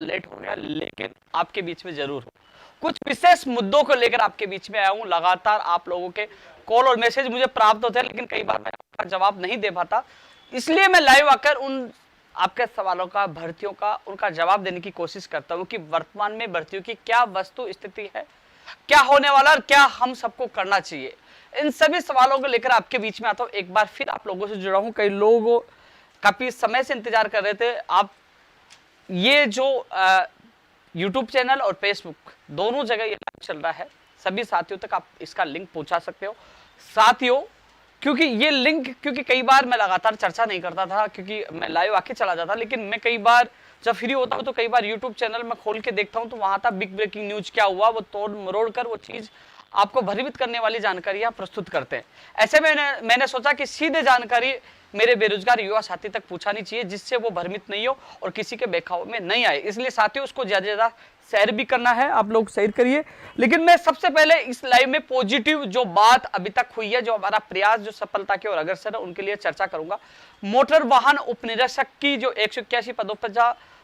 Late हो गया, लेकिन आपके बीच में जरूर हो। कुछ विशेष मुद्दों को लेकर आपके बीच में आया हूं। लगातार आप लोगों के कॉल और मैसेज मुझे प्राप्त होते हैं, लेकिन कई बार मैं आपका जवाब नहीं दे पाता, इसलिए मैं लाइव आकर उन आपके सवालों का, भर्तियों का, उनका जवाब देने की कोशिश करता हूं कि वर्तमान में भर्तियों की क्या वस्तु स्थिति है, क्या होने वाला और क्या हम सबको करना चाहिए। इन सभी सवालों को लेकर आपके बीच में आता हूं। एक बार फिर आप लोगों से जुड़ा हूं। कई लोग काफी समय से इंतजार कर रहे थे। आप ये जो यूट्यूब चैनल और फेसबुक दोनों जगह ये लाइव चल रहा है, सभी साथियों तक आप इसका लिंक पहुंचा सकते हो। साथियों, क्योंकि ये लिंक, क्योंकि कई बार मैं लगातार चर्चा नहीं करता था, क्योंकि मैं लाइव आके चला जाता, लेकिन मैं कई बार जब फ्री होता हूं तो कई बार यूट्यूब चैनल में खोल के देखता हूं, तो वहां था बिग ब्रेकिंग न्यूज क्या हुआ, वो तोड़ मरोड़ कर वो चीज आपको भयभीत करने वाली जानकारियां प्रस्तुत करते हैं। ऐसे में मैंने सोचा कि सीधे जानकारी मेरे बेरोजगार युवा साथी तक पहुंचानी चाहिए, जिससे वो भ्रमित नहीं हो और किसी के बहकावे में नहीं आए। इसलिए साथियों, उसको ज्यादा ज्यादा शेयर भी करना है, आप लोग शेयर करिए। लेकिन मैं सबसे पहले इस लाइव में पॉजिटिव जो बात अभी तक हुई है, जो हमारा प्रयास जो सफलता की ओर अग्रसर है, उनके लिए चर्चा करूंगा। मोटर वाहन उपनिरीक्षक की जो 181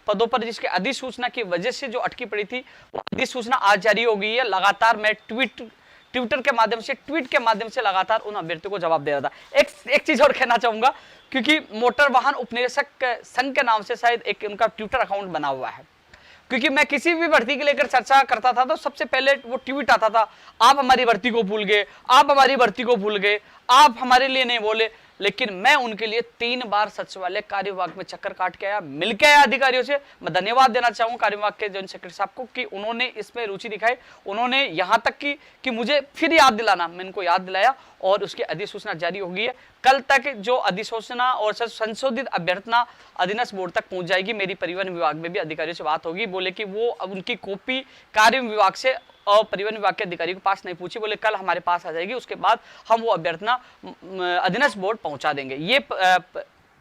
पदों पर जिसकी अधिसूचना की वजह से जो अटकी पड़ी थी, वो अधिसूचना आज जारी हो गई है। लगातार मैं ट्विटर के माध्यम से, ट्वीट के माध्यम से लगातार उन अभ्यर्थियों को जवाब दे रहा था। एक चीज और कहना चाहूंगा, क्योंकि मोटर वाहन उपनिरीक्षक संघ के नाम से शायद एक उनका ट्विटर अकाउंट बना हुआ है, क्योंकि मैं किसी भी भर्ती को लेकर चर्चा करता था तो सबसे पहले वो ट्वीट आता था, आप हमारी भर्ती को भूल गए, आप हमारी भर्ती को भूल गए, आप हमारे लिए नहीं बोले। लेकिन मैं उनके लिए 3 बार सचिवालय कार्य विभाग में चक्कर काट के आया, मिलके आया अधिकारियों से। मैं धन्यवाद देना चाहूंगा कार्य विभाग के जॉइंट सेक्रेटरी साहब को कि उन्होंने इसमें रुचि दिखाई। उन्होंने यहां तक कि मुझे फिर याद दिलाना, मैं इनको याद दिलाया और उसकी अधिसूचना जारी हो गई है। कल तक जो अधिसूचना और संशोधित अभ्यर्थना अधीनस्थ बोर्ड तक पहुंच जाएगी। मेरी परिवहन विभाग में भी अधिकारियों से बात होगी, बोले कि वो अब उनकी कॉपी कार्य विभाग से और परिवहन विभाग के अधिकारी के पास नहीं पूछी, बोले कल हमारे पास आ जाएगी, उसके बाद हम वो अभ्यर्थना अधीनस्थ बोर्ड पहुंचा देंगे। ये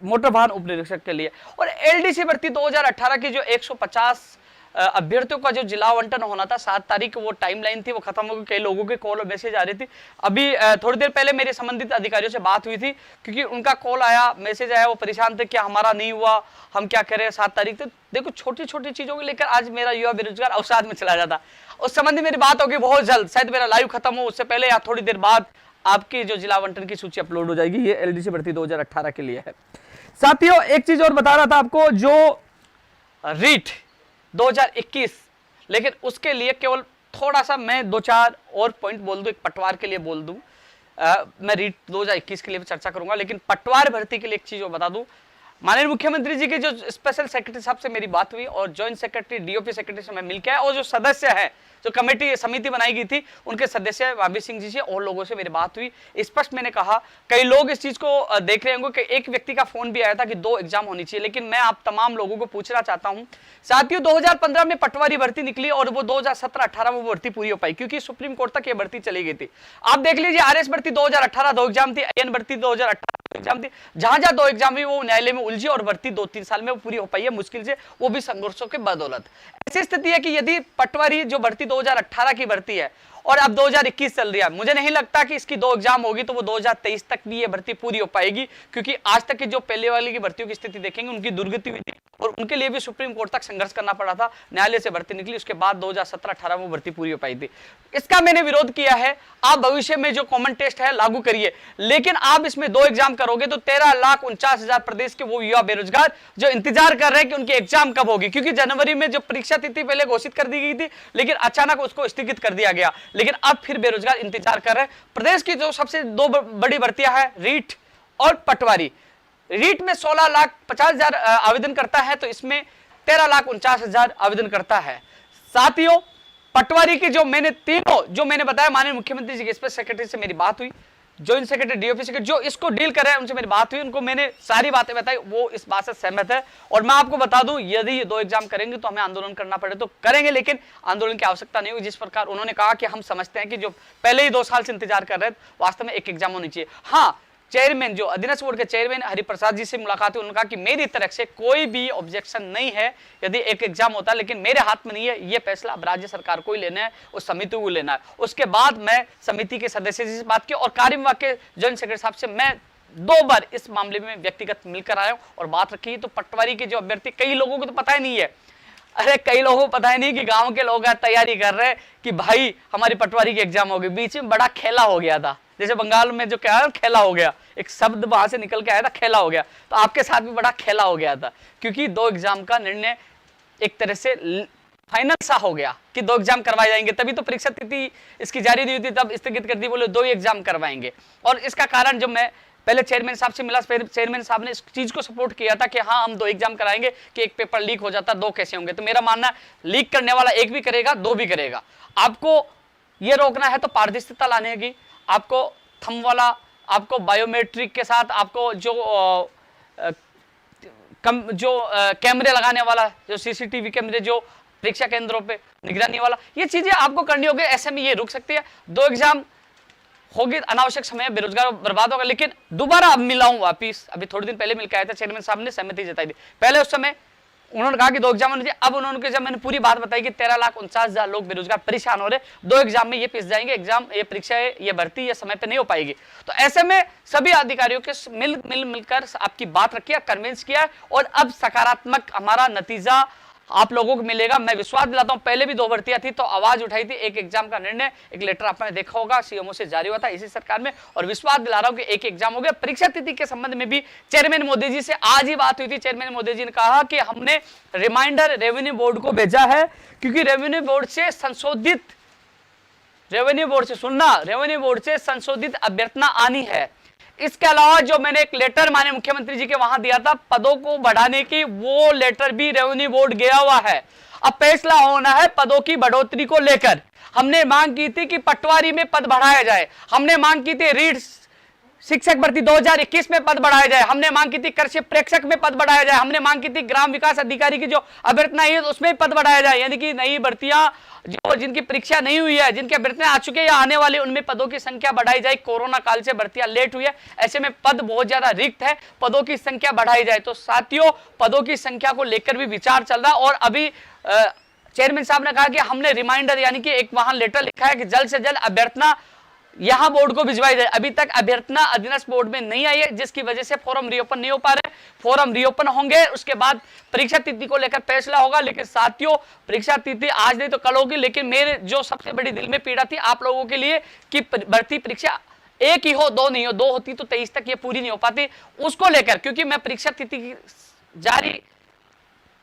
मोटर वाहन उपनिरीक्षक के लिए। और एलडीसी भर्ती 2018 की जो 150 अभ्यर्थियों का जो जिला आवंटन होना था, 7 तारीख वो टाइमलाइन थी, वो खत्म हो गई। कई लोगों के कॉल और मैसेज आ रही थी। अभी थोड़ी देर पहले मेरे संबंधित अधिकारियों से बात हुई थी, क्योंकि उनका कॉल आया, मैसेज आया, वो परेशान थे कि हमारा नहीं हुआ, हम क्या करें 7 तारीख तक। देखो, छोटी छोटी चीजों को लेकर आज मेरा युवा बेरोजगार अवसाद में चला जाता। उस संबंधी मेरी बात होगी बहुत जल्द, शायद मेरा लाइव खत्म हो उससे पहले या थोड़ी देर बाद आपकी जो जिला आवंटन की सूची अपलोड हो जाएगी। ये एलडीसी भर्ती 2018 के लिए है। साथियों, एक चीज और बता रहा था आपको, जो रीट 2021, लेकिन उसके लिए केवल थोड़ा सा मैं 2-4 और पॉइंट बोल दूं, एक पटवार के लिए बोल दूं। मैं रीट 2021 के लिए भी चर्चा करूंगा, लेकिन पटवार भर्ती के लिए एक चीज और बता दूं। माननीय मुख्यमंत्री जी के जो स्पेशल सेक्रेटरी साहब से मेरी बात हुई और जॉइंट सेक्रेटरी डीओपी सेक्रेटरी से मैं मिलकर आया, और जो सदस्य है, जो कमेटी समिति बनाई गई थी, उनके सदस्य भाभी सिंह जी से और लोगों से मेरी बात हुई। स्पष्ट मैंने कहा, कई लोग इस चीज को देख रहे होंगे कि एक व्यक्ति का फोन भी आया था कि 2 एग्जाम होनी चाहिए, लेकिन मैं आप तमाम लोगों को पूछना चाहता हूं। साथियों, 2015 में पटवारी भर्ती निकली और वो 2017-18 में भर्ती पूरी हो पाई, क्योंकि सुप्रीम कोर्ट तक ये भर्ती चली गई थी। आप देख लीजिए, आरएस भर्ती 2018 2 एग्जाम थी, आईएन भर्ती 2018 एग्जाम थी। जहां 2 एग्जाम हुई वो न्यायालय में उलझी और भर्ती 2-3 साल में वो पूरी हो पाई है, मुश्किल से, वो भी संघर्षों के बदौलत। ऐसी स्थिति है कि यदि पटवारी जो भर्ती 2018 की भर्ती है और अब 2021 चल रही है, मुझे नहीं लगता कि इसकी 2 एग्जाम होगी तो वो 2023 तक भी ये भर्ती पूरी हो पाएगी, क्योंकि आज तक की जो पहले वाली की भर्तियों की स्थिति देखेंगे, उनकी दुर्गति हुई थी और उनके लिए भी सुप्रीम कोर्ट तक संघर्ष करना पड़ा था। न्यायालय से भर्ती निकली, उसके बाद 2017-18 में भर्ती पूरी हो पाई थी। इसका मैंने विरोध किया है। आप भविष्य में जो कॉमन टेस्ट है लागू करिए, लेकिन आप इसमें 2 एग्जाम करोगे तो 13,49,000 प्रदेश के वो युवा बेरोजगार जो इंतजार कर रहे हैं कि उनकी एग्जाम कब होगी, क्योंकि जनवरी में जो परीक्षा तिथि पहले घोषित कर दी गई थी, लेकिन अचानक उसको स्थगित कर दिया गया। लेकिन अब फिर बेरोजगार इंतजार कर रहे हैं। प्रदेश की जो सबसे 2 बड़ी भर्तियां हैं, रीट और पटवारी। रीट में 16,50,000 आवेदन करता है, तो इसमें 13,49,000 आवेदन करता है। साथियों, पटवारी की जो मैंने तीनों जो मैंने बताया, माननीय मुख्यमंत्री जी के स्पेशल सेक्रेटरी से मेरी बात हुई, जॉइंट सेक्रेटरी डीओपी सेक्रेटरी जो इसको डील कर रहे हैं उनसे मेरी बात हुई, उनको मैंने सारी बातें बताई, वो इस बात से सहमत है। और मैं आपको बता दूं, यदि ये 2 एग्जाम करेंगे तो हमें आंदोलन करना पड़े तो करेंगे, लेकिन आंदोलन की आवश्यकता नहीं होगी। जिस प्रकार उन्होंने कहा कि हम समझते हैं कि जो पहले ही 2 साल से इंतजार कर रहे हैं, वास्तव में एक एग्जाम होनी चाहिए। हाँ, चेयरमैन जो अधीनस्थ बोर्ड के चेयरमैन हरिप्रसाद जी से मुलाकात हुई, उन्होंने कहा कि मेरी तरफ से कोई भी ऑब्जेक्शन नहीं है यदि एक एग्जाम होता है, लेकिन मेरे हाथ में नहीं है, ये फैसला अब राज्य सरकार को ही लेना है, उस समिति को लेना है। उसके बाद मैं समिति के सदस्य जी से बात की और कार्य विभाग के जॉइंट सेक्रेटरी साहब से मैं 2 बार इस मामले में व्यक्तिगत मिलकर आया हूं और बात रखी। तो पटवारी के जो अभ्यर्थी, कई लोगों को तो पता ही नहीं है, अरे कई लोगों को पता ही नहीं कि गांव के लोग तैयारी कर रहे हैं कि भाई हमारी पटवारी की एग्जाम होगी, बीच में बड़ा खेला हो गया था। जैसे बंगाल में जो क्या है खेला हो गया, एक शब्द वहां से निकल के आया था खेला हो गया, तो आपके साथ भी बड़ा खेला हो गया था, क्योंकि 2 एग्जाम का निर्णय एक तरह से फाइनल सा हो गया कि 2 एग्जाम करवाए जाएंगे। तभी तो परीक्षा तिथि इसकी जारी नहीं हुई थी, तब स्थगित कर दी, बोले 2 ही एग्जाम करवाएंगे। और इसका कारण जब मैं पहले चेयरमैन साहब से मिला, फिर चेयरमैन साहब ने इस चीज को सपोर्ट किया था कि हाँ हम 2 एग्जाम कराएंगे, कि एक पेपर लीक हो जाता 2 कैसे होंगे। तो मेरा मानना है लीक करने वाला 1 भी करेगा 2 भी करेगा। आपको ये रोकना है तो पारदर्शिता लाने की, आपको थंब वाला, आपको बायोमेट्रिक के साथ, आपको जो कैमरे लगाने वाला, जो सीसीटीवी कैमरे जो परीक्षा केंद्रों पे निगरानी वाला, ये चीजें आपको करनी होगी। ऐसे में ये रुक सकती है, 2 एग्जाम होगी, अनावश्यक समय बेरोजगार बर्बाद होगा। लेकिन दोबारा अब मिलाऊं वापिस, अभी थोड़े दिन पहले मिल के आया था, चेयरमैन साहब ने सहमति जताई थी। पहले उस समय उन्होंने कहा कि 2 एग्जाम होने चाहिए, अब उन्होंने जब मैंने पूरी बात बताई कि 13,49,000 लोग बेरोजगार परेशान हो रहे, 2 एग्जाम में ये पिस जाएंगे, एग्जाम ये परीक्षा है, ये भर्ती ये समय पे नहीं हो पाएगी। तो ऐसे में सभी अधिकारियों के मिलकर आपकी बात रखी, कन्विंस किया, और अब सकारात्मक हमारा नतीजा आप लोगों को मिलेगा। मैं विश्वास दिलाता हूं, पहले भी 2 भर्तियां थी तो आवाज उठाई थी, एक एग्जाम का निर्णय, एक लेटर आपने देखा होगा सीएमओ से जारी हुआ था इसी सरकार में, और विश्वास दिला रहा हूं कि एक एग्जाम हो गया। परीक्षा तिथि के संबंध में भी चेयरमैन मोदी जी से आज ही बात हुई थी। चेयरमैन मोदी जी ने कहा कि हमने रिमाइंडर रेवेन्यू बोर्ड को भेजा है, क्योंकि रेवेन्यू बोर्ड से संशोधित अभ्यर्थना आनी है। इसके अलावा जो मैंने एक लेटर माननीय मुख्यमंत्री जी के वहां दिया था पदों को बढ़ाने की, वो लेटर भी रेवेन्यू बोर्ड गया हुआ है। अब फैसला होना है पदों की बढ़ोतरी को लेकर। हमने मांग की थी कि पटवारी में पद बढ़ाया जाए, हमने मांग की थी रीड शिक्षक भर्ती 2021 में पद बढ़ाया जाए, हमने मांग की थी कृषि प्रेक्षक में पद बढ़ाया जाए, हमने मांग की थी ग्राम विकास अधिकारी की जो अभ्यर्थना है उसमें पद बढ़ाया जाए। यानी कि नई भर्तियां जो जिनकी परीक्षा नहीं हुई है, जिनके अभ्यर्थना आ चुके हैं या आने वाले, उनमें पदों की संख्या बढ़ाई जाए। कोरोना काल से भर्तियां लेट हुई है, ऐसे में पद बहुत ज्यादा रिक्त है, पदों की संख्या बढ़ाई जाए। तो साथियों पदों की संख्या को लेकर भी विचार चल रहा है, और अभी चेयरमैन साहब ने कहा कि हमने रिमाइंडर यानी कि एक वहां लेटर लिखा है कि जल्द से जल्द अभ्यर्थना यहां बोर्ड को भिजवाई जाए। अभी तक अभ्यर्थना अधीनस्थ बोर्ड में नहीं आई है, जिसकी वजह से फॉर्म रीओपन नहीं हो पा रहे। फॉर्म रीओपन होंगे, उसके बाद परीक्षा तिथि को लेकर फैसला होगा। लेकिन साथियों परीक्षा तिथि आज नहीं तो कल होगी, लेकिन मेरे जो सबसे बड़ी दिल में पीड़ा थी आप लोगों के लिए कि भर्ती परीक्षा 1 ही हो 2 नहीं हो, 2 होती तो 23 तक ये पूरी नहीं हो पाती, उसको लेकर, क्योंकि मैं परीक्षा तिथि जारी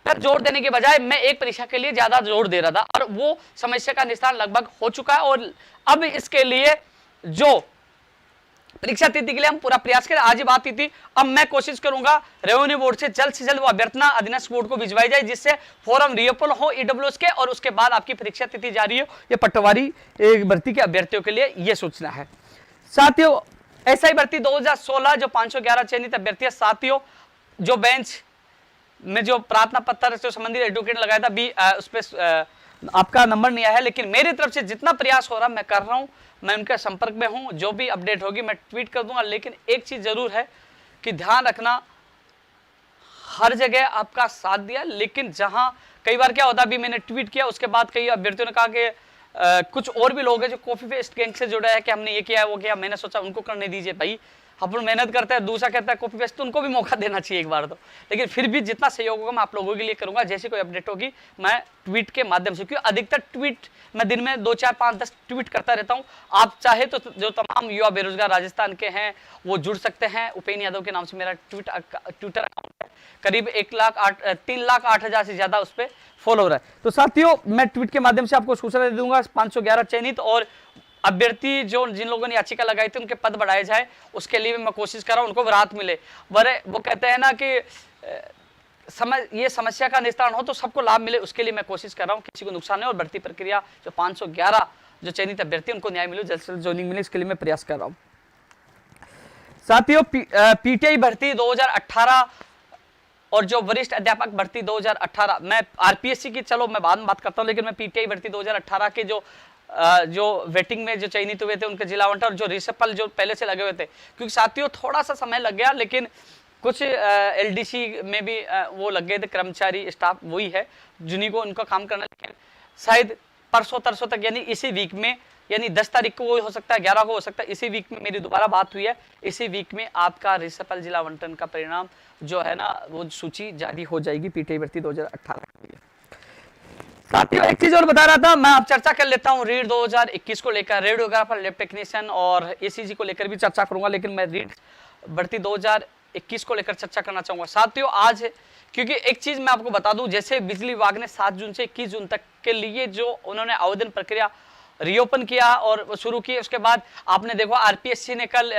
पर जोर देने के बजाय मैं एक परीक्षा के लिए ज्यादा जोर दे रहा था, और वो समस्या का निस्तारण लगभग हो चुका है। और अब इसके लिए जो परीक्षा तिथि के लिए हम पूरा प्रयास करें, आज ही बात की थी, अब मैं कोशिश करूंगा रेवेन्यू बोर्ड से जल्द वो अभ्यर्थना अधीनस्थ बोर्ड को भिजवाई जाए, जिससे फॉर्म रीओपन हो ईडब्ल्यूएस के, और उसके बाद आपकी परीक्षा तिथि जारी हो। ये पटवारी भर्ती के अभ्यर्थियों के लिए यह सूचना है। साथियों एसआई भर्ती 2016 जो 511 चयनित अभ्यर्थी, साथियों जो बेंच में जो प्रार्थना पत्र से संबंधित एडवोकेट लगाया था उस पर आपका नंबर नहीं आया है, लेकिन मेरी तरफ से जितना प्रयास हो रहा मैं कर रहा हूं, मैं उनके संपर्क में हूं, जो भी अपडेट होगी मैं ट्वीट कर दूंगा। लेकिन एक चीज जरूर है कि ध्यान रखना, हर जगह आपका साथ दिया, लेकिन जहां कई बार क्या होता, अभी मैंने ट्वीट किया उसके बाद कई अभ्यर्थियों ने कहा कि कुछ और भी लोग हैं जो कॉफी पेस्ट गैंग से जुड़े हैं कि हमने ये किया है वो किया, मैंने सोचा उनको करने दीजिए भाई, अपन मेहनत करते हैं, दूसरा कहता है कॉपी पेस्ट, तो उनको भी मौका देना चाहिए एक बार तो। लेकिन फिर भी जितना सहयोग होगा मैं आप लोगों के लिए करूंगा, जैसी कोई अपडेट होगी मैं ट्वीट के माध्यम से, क्योंकि अधिकतर ट्वीट मैं दिन में 2, 4, 5, 10 ट्वीट करता रहता हूं। आप चाहे तो जो तमाम युवा बेरोजगार राजस्थान के हैं वो जुड़ सकते हैं। उपेन यादव के नाम से मेरा ट्विटर अकाउंट है, करीब 3,08,000 से ज्यादा उस पर फॉलोअर है। तो साथियों मैं ट्वीट के माध्यम से आपको सूचना दे दूंगा, 511 चयनित और अभ्यर्थी जो जिन लोगों ने याचिका लगाई थी उनके पद बढ़ाए जाए, उसके लिए मैं कोशिश कर रहा हूं, उनको राहत मिले। वो कहते हैं ना कि ये समस्या का निस्तारण हो तो सबको लाभ मिले, उसके लिए मैं कोशिश कर रहा हूं, किसी को नुकसान नहीं। और भर्ती प्रक्रिया जो 511 जो चयनित अभ्यर्थी उनको न्याय मिले, जल्द से जल्द ज्वाइनिंग मिले, इसके लिए मैं प्रयास कर रहा हूं। साथियों पीटीआई भर्ती 2018 और जो वरिष्ठ अध्यापक भर्ती 2018, मैं आरपीएससी की चलो मैं बाद में बात करता हूं, लेकिन मैं पीटीआई भर्ती 2018 के जो वेटिंग में जो चयनित हुए थे उनके जिला आवंटन और जो रिसपल जो पहले से लगे हुए थे, क्योंकि साथियों थोड़ा सा समय लग गया, लेकिन कुछ एलडीसी में भी वो लग गए थे कर्मचारी स्टाफ, वही है जिन्हीं को उनका काम करना, लेकिन शायद परसों तरसों तक यानी इसी वीक में, यानी 10 तारीख को हो सकता है, 11 को हो सकता है, इसी वीक में मेरी दोबारा बात हुई है, इसी वीक में आपका रिसपल जिला आवंटन का परिणाम जो है ना वो सूची जारी हो जाएगी पीटीआई भर्ती 2018 के लिए। साथियों एक चीज और बता रहा था मैं, आप चर्चा कर लेता हूँ रीड 2021 को लेकर, रेडियोग्राफर लैब टेक्नीशियन और एसीजी को लेकर भी चर्चा करूंगा, लेकिन मैं रीड भर्ती 2021 को लेकर चर्चा करना चाहूंगा। साथियों आज क्योंकि एक चीज मैं आपको बता दूं, जैसे बिजली विभाग ने 7 जून से 21 जून तक के लिए जो उन्होंने आवेदन प्रक्रिया रीओपन किया और शुरू की, उसके बाद आपने देखो आरपीएससी ने कल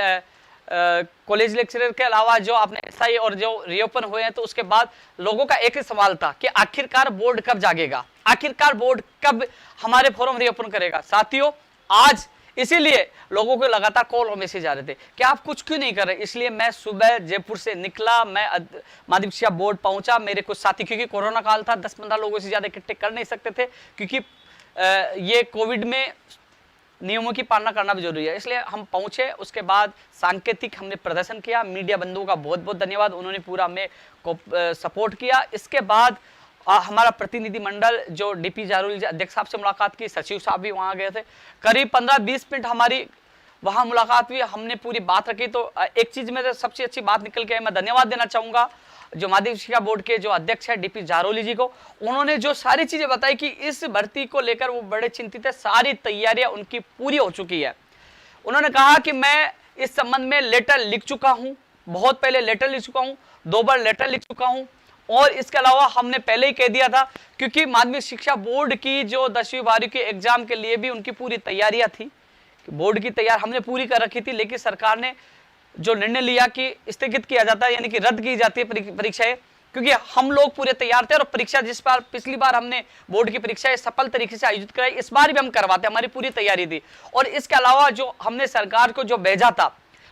कॉलेज लेक्चरर के अलावा जो आपने एसआई और जो रीओपन हुए हैं, तो उसके बाद लोगों का एक ही सवाल था कि आखिरकार बोर्ड कब जागेगा, आखिरकार बोर्ड कब हमारे फॉर्म रीओपन करेगा। साथियों आज इसीलिए लोगों को लगातार कॉल और मैसेज आ रहे थे कि आप कुछ क्यों नहीं कर रहे, इसलिए मैं सुबह जयपुर से निकला, मैं माध्यमिक शिक्षा बोर्ड पहुंचा, मेरे कुछ साथी, क्योंकि कोरोना काल था 10-15 लोगों से ज्यादा इकट्ठे कर नहीं सकते थे, क्योंकि ये कोविड में नियमों की पालना करना भी जरूरी है, इसलिए हम पहुंचे। उसके बाद सांकेतिक हमने प्रदर्शन किया, मीडिया बंधुओं का बहुत बहुत धन्यवाद, उन्होंने पूरा हमें को सपोर्ट किया। इसके बाद हमारा प्रतिनिधि मंडल जो डीपी जारोली अध्यक्ष साहब से मुलाकात की, सचिव साहब भी वहां गए थे, करीब 15-20 मिनट हमारी वहां मुलाकात हुई, हमने पूरी बात रखी। तो एक चीज में सबसे अच्छी बात निकल के मैं धन्यवाद देना चाहूंगा जो माध्यमिक शिक्षा बोर्ड के जो अध्यक्ष है डीपी जारोली जी को, उन्होंने जो सारी चीजें बताई कि इस भर्ती को लेकर वो बड़े चिंतित है, सारी तैयारियां उनकी पूरी हो चुकी है। उन्होंने कहा कि मैं इस संबंध में लेटर लिख चुका हूं, बहुत पहले लेटर लिख चुका हूं, 2 बार लेटर लिख चुका हूं, और इसके अलावा हमने पहले ही कह दिया था, क्योंकि माध्यमिक शिक्षा बोर्ड की जो 10वीं 12वीं के एग्जाम के लिए भी उनकी पूरी तैयारियां थी, बोर्ड की तैयारी हमने पूरी कर रखी थी, लेकिन सरकार ने जो निर्णय लिया कि स्थगित किया जाता है, यानी कि रद्द की जाती है परीक्षाएं, क्योंकि हम लोग पूरे तैयार थे और परीक्षा जिस बार पिछली बार हमने बोर्ड की परीक्षाएं सफल तरीके से आयोजित कराई, इस बार भी हम करवाते, हमारी पूरी तैयारी थी। और इसके अलावा जो हमने सरकार को जो भेजा था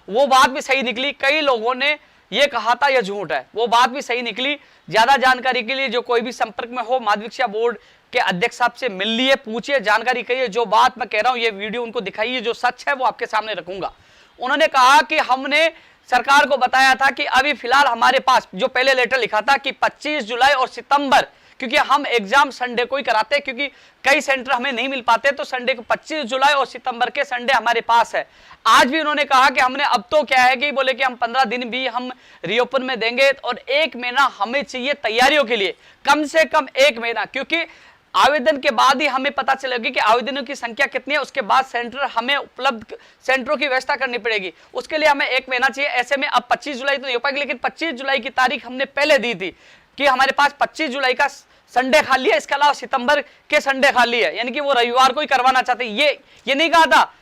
वो बात भी सही निकली, कई लोगों ने ये कहा था यह झूठ है, वो बात भी सही निकली। ज्यादा जानकारी के लिए जो कोई भी संपर्क में हो माध्यमिक शिक्षा बोर्ड के अध्यक्ष साहब से मिल लिए, पूछिए, जानकारी करिए, जो बात मैं कह रहा हूं ये वीडियो उनको दिखाइए, जो सच है वो आपके सामने रखूंगा। उन्होंने कहा कि हमने सरकार को बताया था कि अभी फिलहाल हमारे पास जो पहले लेटर लिखा था कि 25 जुलाई और सितंबर, क्योंकि हम एग्जाम संडे को ही कराते हैं, क्योंकि कई सेंटर हमें नहीं मिल पाते, तो संडे को 25 जुलाई और सितंबर के संडे हमारे पास है। आज भी उन्होंने कहा कि हमने अब तो क्या है कि बोले कि हम 15 दिन भी हम रीओपन में देंगे और 1 महीना हमें चाहिए तैयारियों के लिए, कम से कम 1 महीना, क्योंकि आवेदन के बाद ही हमें पता चलेगी कि आवेदनों की संख्या कितनी है, उसके बाद सेंटर हमें उपलब्ध सेंटरों की व्यवस्था करनी पड़ेगी, उसके लिए हमें 1 महीना चाहिए। ऐसे में अब 25 जुलाई तो नहीं हो पाएगी, लेकिन 25 जुलाई की तारीख हमने पहले दी थी कि हमारे पास 25 जुलाई का संडे खाली है, इसके अलावा सितंबर के संडे खाली है, यानी कि वो रविवार को ही करवाना चाहते। ये नहीं कहा था,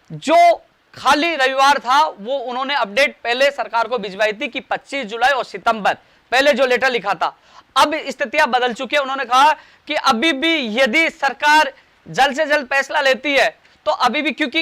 जो खाली रविवार था वो उन्होंने अपडेट पहले सरकार को भिजवाई थी कि 25 जुलाई और सितंबर, पहले जो लेटर लिखा था। अब स्थितियां बदल चुकी है, उन्होंने कहा कि अभी भी यदि सरकार जल्द से जल्द फैसला लेती है तो अभी भी, क्योंकि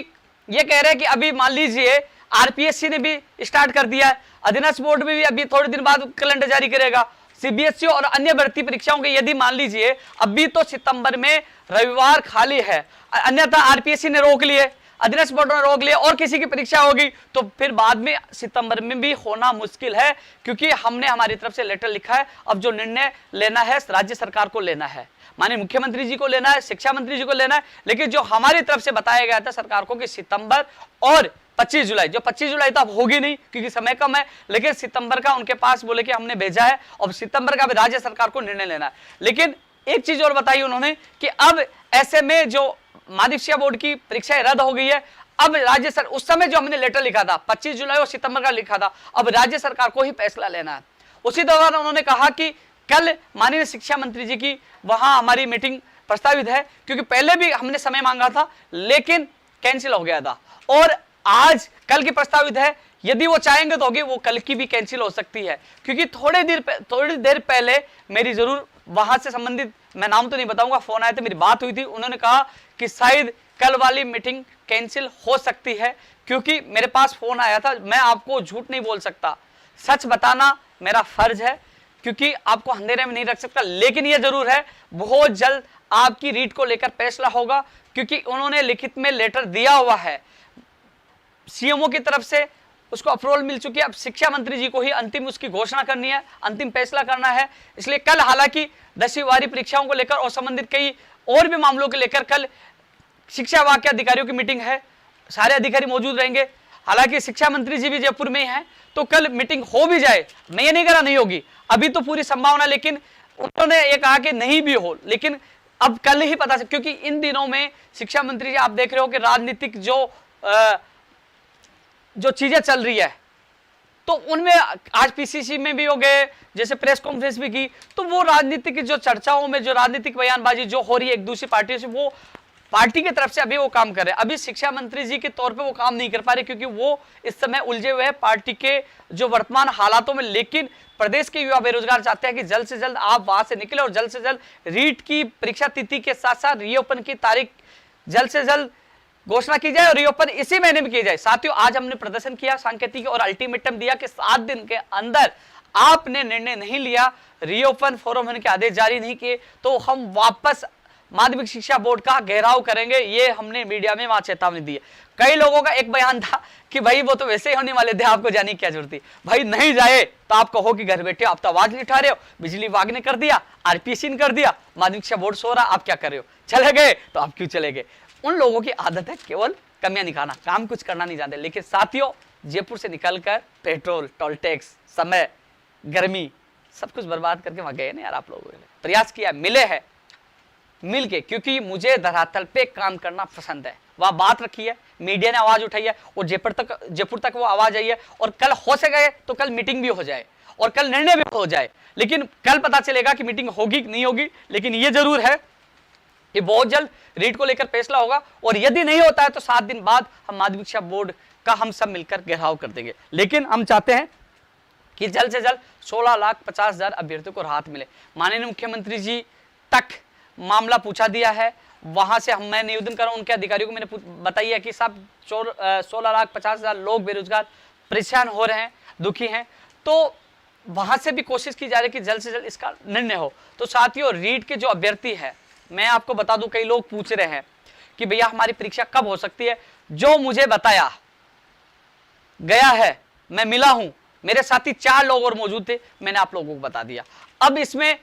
ये कह रहे हैं कि अभी मान लीजिए आरपीएससी ने भी स्टार्ट कर दिया है, अधीनस्थ बोर्ड में भी अभी थोड़े दिन बाद कैलेंडर जारी करेगा, सीबीएसई और अन्य भर्ती परीक्षाओं के यदि मान लीजिए अभी तो सितंबर में रविवार खाली है, अन्यथा आरपीएससी ने रोक लिए, अधीनस्थ बोर्ड ने रोक लिया और किसी की परीक्षा होगी तो फिर बाद में सितंबर में भी होना मुश्किल है, क्योंकि हमने हमारी तरफ से लेटर लिखा है। अब जो निर्णय लेना है राज्य सरकार को लेना है, माननीय मुख्यमंत्री जी को लेना है, शिक्षा मंत्री जी को लेना है, लेकिन जो हमारी तरफ से बताया गया था सरकार को कि सितंबर और 25 जुलाई, जो 25 जुलाई तो अब होगी नहीं क्योंकि समय कम है, लेकिन सितंबर का उनके पास बोले कि हमने भेजा है और सितंबर का भी राज्य सरकार को निर्णय लेना है। लेकिन एक चीज और बताई उन्होंने कि अब ऐसे में जो माध्यमिक शिक्षा बोर्ड की परीक्षाएं रद्द हो गई है, अब राज्य सरकार, उस समय जो हमने लेटर लिखा था 25 जुलाई और सितंबर का लिखा था, अब राज्य सरकार को ही फैसला लेना है। उसी दौरान उन्होंने कहा कि कल माननीय शिक्षा मंत्री जी की वहां हमारी मीटिंग प्रस्तावित है, क्योंकि पहले भी हमने समय मांगा था लेकिन कैंसिल हो गया था, और आज कल की प्रस्तावित है, यदि वो चाहेंगे तो होगी, वो कल की भी कैंसिल हो सकती है, क्योंकि थोड़ी देर पहले मेरी जरूर वहां से संबंधित, मैं नाम तो नहीं बताऊंगा, फोन आए थे, मेरी बात हुई थी, उन्होंने कहा कि शायद कल वाली मीटिंग कैंसिल हो सकती है, क्योंकि मेरे पास फोन आया था। मैं आपको झूठ नहीं बोल सकता, सच बताना मेरा फर्ज है, क्योंकि आपको अंधेरे में नहीं रख सकता, लेकिन यह जरूर है बहुत जल्द आपकी रीट को लेकर फैसला होगा, क्योंकि उन्होंने लिखित में लेटर दिया हुआ है, सीएमओ की तरफ से उसको अप्रूवल मिल चुकी है। अब शिक्षा मंत्री जी को ही अंतिम उसकी घोषणा करनी है, अंतिम फैसला करना है। इसलिए कल हालांकि 10वीं 12वीं परीक्षाओं को लेकर और संबंधित कई और भी मामलों को लेकर कल शिक्षा विभाग के अधिकारियों की मीटिंग है, सारे अधिकारी मौजूद रहेंगे। हालांकि शिक्षा मंत्री जी भी जयपुर में ही हैं, तो कल मीटिंग हो भी जाए, मैं ये नहीं कह रहा नहीं होगी, अभी तो पूरी संभावना, लेकिन उन्होंने ये कहा कि नहीं भी हो, लेकिन अब कल ही पता चल, क्योंकि इन दिनों में शिक्षा मंत्री जी आप देख रहे हो कि राजनीतिक जो चीजें चल रही है, तो उनमें आज पीसीसी में भी हो गए, जैसे प्रेस कॉन्फ्रेंस भी की, तो वो राजनीतिक जो चर्चाओं में जो राजनीतिक बयानबाजी जो हो रही है एक दूसरी पार्टियों से, वो पार्टी की तरफ से अभी वो काम कर रहे हैं। अभी शिक्षा मंत्री जी के तौर पे वो काम नहीं कर पा रहे, क्योंकि वो इस समय उलझे हुए हैं पार्टी के जो वर्तमान हालातों में। लेकिन प्रदेश के युवा बेरोजगार चाहते हैं कि जल्द से जल्द आप वहां से निकले और जल्द से जल्द रीट की परीक्षा तिथि के साथ साथ रीओपन की तारीख जल्द से जल्द घोषणा की जाए और रीओपन इसी महीने में की जाए। साथियों, आज हमने प्रदर्शन किया सांकेतिक और अल्टीमेटम दिया कि 7 दिन के अंदर आपने निर्णय नहीं लिया, रीओपन फॉर्म भरने के आदेश जारी नहीं किए, तो हम वापस माध्यमिक शिक्षा बोर्ड का घेराव करेंगे। ये हमने मीडिया में वहां चेतावनी दी है। कई लोगों का एक बयान था कि भाई वो तो वैसे ही होने वाले थे, आपको जाने की क्या जरूरत थी। भाई नहीं जाए तो आप कहो कि घर बैठे आप तो आवाज नहीं उठा रहे हो, बिजली विभाग ने कर दिया, आरपीएससी ने कर दिया, माध्यमिक शिक्षा बोर्ड सो रहा, आप क्या कर रहे हो, चले गए तो आप क्यों चले गए। उन लोगों की आदत है केवल कमियां निकालना, काम कुछ करना नहीं जानते। लेकिन साथियों, जयपुर से निकलकर पेट्रोल, टोल टैक्स, समय, गर्मी सब कुछ बर्बाद करके वहां गए ना यार। आप लोगों ने प्रयास किया, मिले हैं मिल के, क्योंकि मुझे धरातल पे काम करना पसंद है। वह बात रखी है, मीडिया ने आवाज उठाई है और जयपुर तक वो आवाज आई है। और कल हो सके तो कल मीटिंग भी हो जाए और कल निर्णय भी हो जाए। लेकिन कल पता चलेगा कि मीटिंग होगी कि नहीं होगी। लेकिन ये जरूर है कि बहुत जल्द रीट को लेकर फैसला होगा, और यदि नहीं होता है तो 7 दिन बाद हम माध्यमिक शिक्षा बोर्ड का हम सब मिलकर घेराव कर देंगे। लेकिन हम चाहते हैं कि जल्द से जल्द 16,50,000 अभ्यर्थियों को राहत मिले। माननीय मुख्यमंत्री जी तक मामला पूछा दिया है, वहां से मैं निवेदन कर रहा हूं उनके अधिकारियों को, मैंने बताई है कि साहब 16,50,000 लोग बेरोजगार परेशान हो रहे हैं, दुखी हैं, तो वहां से भी कोशिश की जा रही है कि जल्द से जल्द इसका निर्णय हो। तो साथियों, रीट के जो अभ्यर्थी है, मैं आपको बता दूं, कई लोग पूछ रहे हैं कि भैया हमारी परीक्षा कब हो सकती है। जो मुझे बताया गया है, मैं मिला हूं, मेरे साथी 4 लोग और मौजूद थे, मैंने आप लोगों को बता दिया। अब इसमें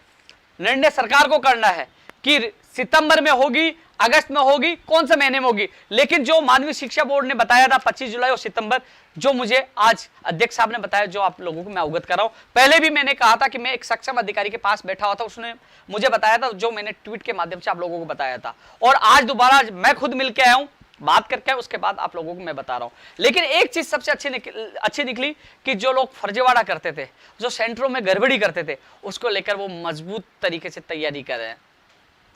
निर्णय सरकार को करना है कि सितंबर में होगी, अगस्त में होगी, कौन से महीने में होगी। लेकिन जो माध्यमिक शिक्षा बोर्ड ने बताया था 25 जुलाई और सितंबर, जो मुझे आज अध्यक्ष साहब ने बताया, जो आप लोगों को मैं अवगत कर रहा हूं। पहले भी मैंने कहा था कि मैं एक सक्षम अधिकारी के पास बैठा हुआ था, उसने मुझे बताया था, जो मैंने ट्वीट के माध्यम से आप लोगों को बताया था। और आज दोबारा मैं खुद मिलकर आया हूं, बात करके उसके बाद आप लोगों को मैं बता रहा हूं। लेकिन एक चीज सबसे अच्छी निकली कि जो लोग फर्जीवाड़ा करते थे, जो सेंटरों में गड़बड़ी करते थे, उसको लेकर वो मजबूत तरीके से तैयारी कर रहे हैं।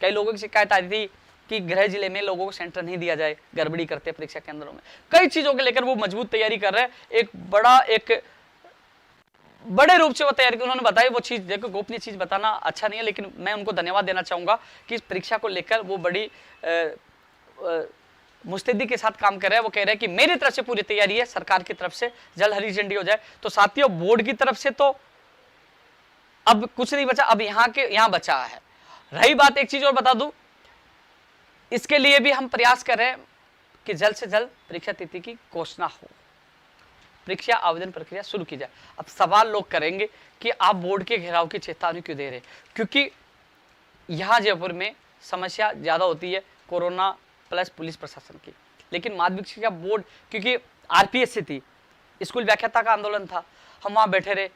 कई लोगों की शिकायत आई थी कि गृह जिले में लोगों को सेंटर नहीं दिया जाए, गड़बड़ी करते हैं परीक्षा केंद्रों में। कई चीजों को लेकर वो मजबूत तैयारी कर रहे हैं। एक बड़े रूप से वो तैयारी उन्होंने बताई। वो चीज देखो, गोपनीय चीज बताना अच्छा नहीं है, लेकिन मैं उनको धन्यवाद देना चाहूंगा कि इस परीक्षा को लेकर वो बड़ी मुस्तैदी के साथ काम कर रहे हैं। वो कह रहे हैं कि मेरी तरफ से पूरी तैयारी है, सरकार की तरफ से जल्द हरी झंडी हो जाए। तो साथियों, बोर्ड की तरफ से तो अब कुछ नहीं बचा, अब यहाँ बचा है। रही बात, एक चीज और बता दूं, इसके लिए भी हम प्रयास कर रहे हैं कि जल्द से जल्द परीक्षा तिथि की घोषणा हो, परीक्षा आवेदन प्रक्रिया शुरू की जाए। अब सवाल लोग करेंगे कि आप बोर्ड के घेराव की चेतावनी क्यों दे रहे, क्योंकि यहां जयपुर में समस्या ज्यादा होती है कोरोना प्लस पुलिस प्रशासन की। लेकिन माध्यमिक शिक्षा बोर्ड, क्योंकि आरपीएससी थी, स्कूल व्याख्याता का आंदोलन था, हम वहां बैठे रहे,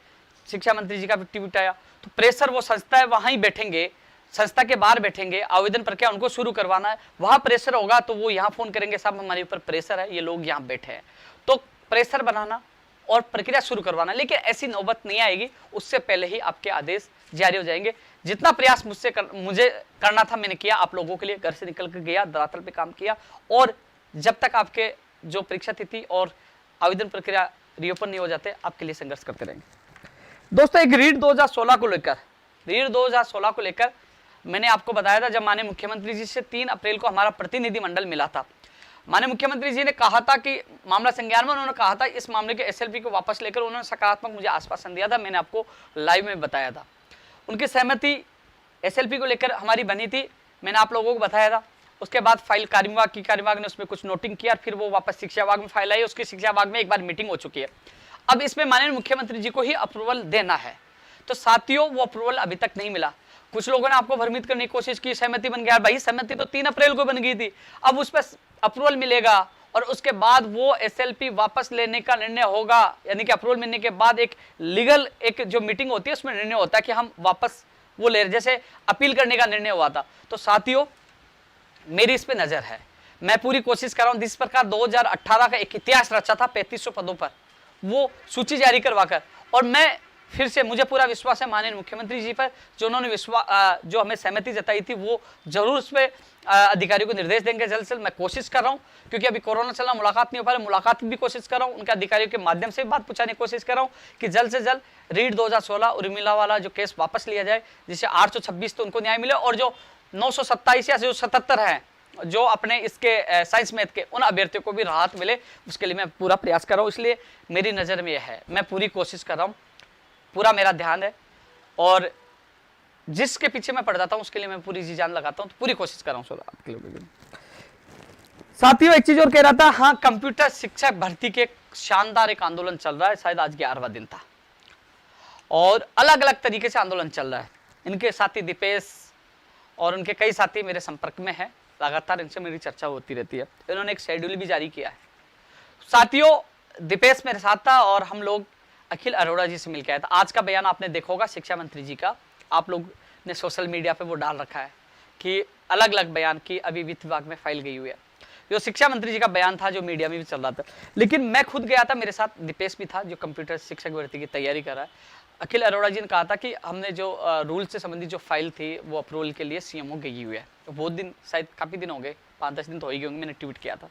शिक्षा मंत्री जी का भी ट्वीट आया, तो प्रेशर वो संस्था है, वहां ही बैठेंगे, संस्था के बाहर बैठेंगे, आवेदन प्रक्रिया उनको शुरू करवाना है, वहां प्रेशर होगा तो वो यहाँ फोन करेंगे, साहब हमारे ऊपर प्रेशर है, ये लोग यहाँ बैठे हैं। तो प्रेशर बनाना और प्रक्रिया शुरू करवाना, लेकिन ऐसी नौबत नहीं आएगी, उससे पहले ही आपके आदेश जारी हो जाएंगे। जितना प्रयास मुझे करना था मैंने किया, आप लोगों के लिए घर से निकल कर गया, धरातल पे काम किया, और जब तक आपके जो परीक्षा तिथि और आवेदन प्रक्रिया रीओपन नहीं हो जाते, आपके लिए संघर्ष करते रहेंगे। दोस्तों, एक रीट 2016 को लेकर मैंने आपको बताया था, जब माननीय मुख्यमंत्री जी से 3 अप्रैल को हमारा प्रतिनिधिमंडल मिला था, माननीय मुख्यमंत्री जी ने कहा था कि मामला संज्ञान में, उन्होंने कहा था इस मामले के एसएलपी को वापस लेकर उन्होंने सकारात्मक मुझे आश्वासन दिया था, मैंने आपको लाइव में बताया था। उनकी सहमति एसएलपी को लेकर हमारी बनी थी, मैंने आप लोगों को बताया था। उसके बाद फाइल कार्य विभाग ने उसमें कुछ नोटिंग किया, फिर वो वापस शिक्षा विभाग में फाइल आई, उसकी शिक्षा विभाग में एक बार मीटिंग हो चुकी है। अब इसमें माननीय मुख्यमंत्री जी को ही अप्रूवल देना है। तो साथियों, वो अप्रूवल अभी तक नहीं मिला। कुछ लोगों ने आपको भ्रमित करने की कोशिश की, सहमति बन गया। भाई सहमति तो 3 अप्रैल को बन गई थी, अब उस पर अप्रूवल मिलेगा और उसके बाद वो एसएलपी वापस लेने का निर्णय होगा, यानी कि अप्रूवल मिलने के बाद एक लीगल एक जो मीटिंग होती है उसमें निर्णय होता है कि हम वापस वो ले रहे, जैसे अपील करने का निर्णय हुआ था। तो साथियों मेरी इस पे नजर है, मैं पूरी कोशिश कर रहा हूं। जिस प्रकार 2018 का एक इतिहास रचा था 3500 पदों पर, वो सूची जारी करवाकर, और मैं फिर से, मुझे पूरा विश्वास है माननीय मुख्यमंत्री जी पर, जो उन्होंने जो हमें सहमति जताई थी, वो जरूर उस पर अधिकारियों को निर्देश देंगे जल्द से जल्द। मैं कोशिश कर रहा हूं, क्योंकि अभी कोरोना चल रहा, मुलाकात नहीं हो पा रही, मुलाकात की भी कोशिश कर रहा हूं, उनके अधिकारियों के माध्यम से बात पूछाने की कोशिश कर रहा हूं कि जल्द से जल्द रीट 2016 उर्मिला वाला जो केस वापस लिया जाए, जिसे 826 तो उनको न्याय मिले, और जो 927 या जो 77 है जो अपने इसके साइंस मैथ के, उन अभ्यर्थियों को भी राहत मिले, उसके लिए मैं पूरा प्रयास कर रहा हूं। इसलिए मेरी नज़र में यह है, मैं पूरी कोशिश कर रहा हूं, पूरा मेरा ध्यान है, और जिसके पीछे मैं पड़ जाता हूं उसके लिए मैं पूरी जी जान लगाता हूं, तो पूरी कोशिश कर रहा हूं। साथियों एक चीज और कह रहा था, हाँ, कंप्यूटर शिक्षक भर्ती के शानदार एक आंदोलन चल रहा है, शायद आज 11वां दिन था, और अलग अलग तरीके से आंदोलन चल रहा है। इनके साथी दीपेश और उनके कई साथी मेरे संपर्क में है, लगातार इनसे मेरी चर्चा होती रहती है। इन्होंने एक शेड्यूल भी जारी किया है। साथियों दीपेश मेरे साथ था और हम लोग अखिल अरोड़ा जी से मिलकर आया था। आज का बयान आपने देखा होगा शिक्षा मंत्री जी का, आप लोग ने सोशल मीडिया पे वो डाल रखा है कि अलग अलग बयान की अभी वित्त विभाग में फाइल गई हुई है। जो शिक्षा मंत्री जी का बयान था, जो मीडिया में भी चल रहा था, लेकिन मैं खुद गया था, मेरे साथ दीपेश भी था जो कंप्यूटर शिक्षक भर्ती की तैयारी कर रहा है। अखिल अरोड़ा जी ने कहा था कि हमने जो रूल से संबंधित जो फाइल थी वो अप्रूवल के लिए सीएमओ गई हुई है। तो बहुत दिन, शायद काफी दिन हो गए, 5-10 दिन तो हो ही गए होंगे, मैंने ट्वीट किया था,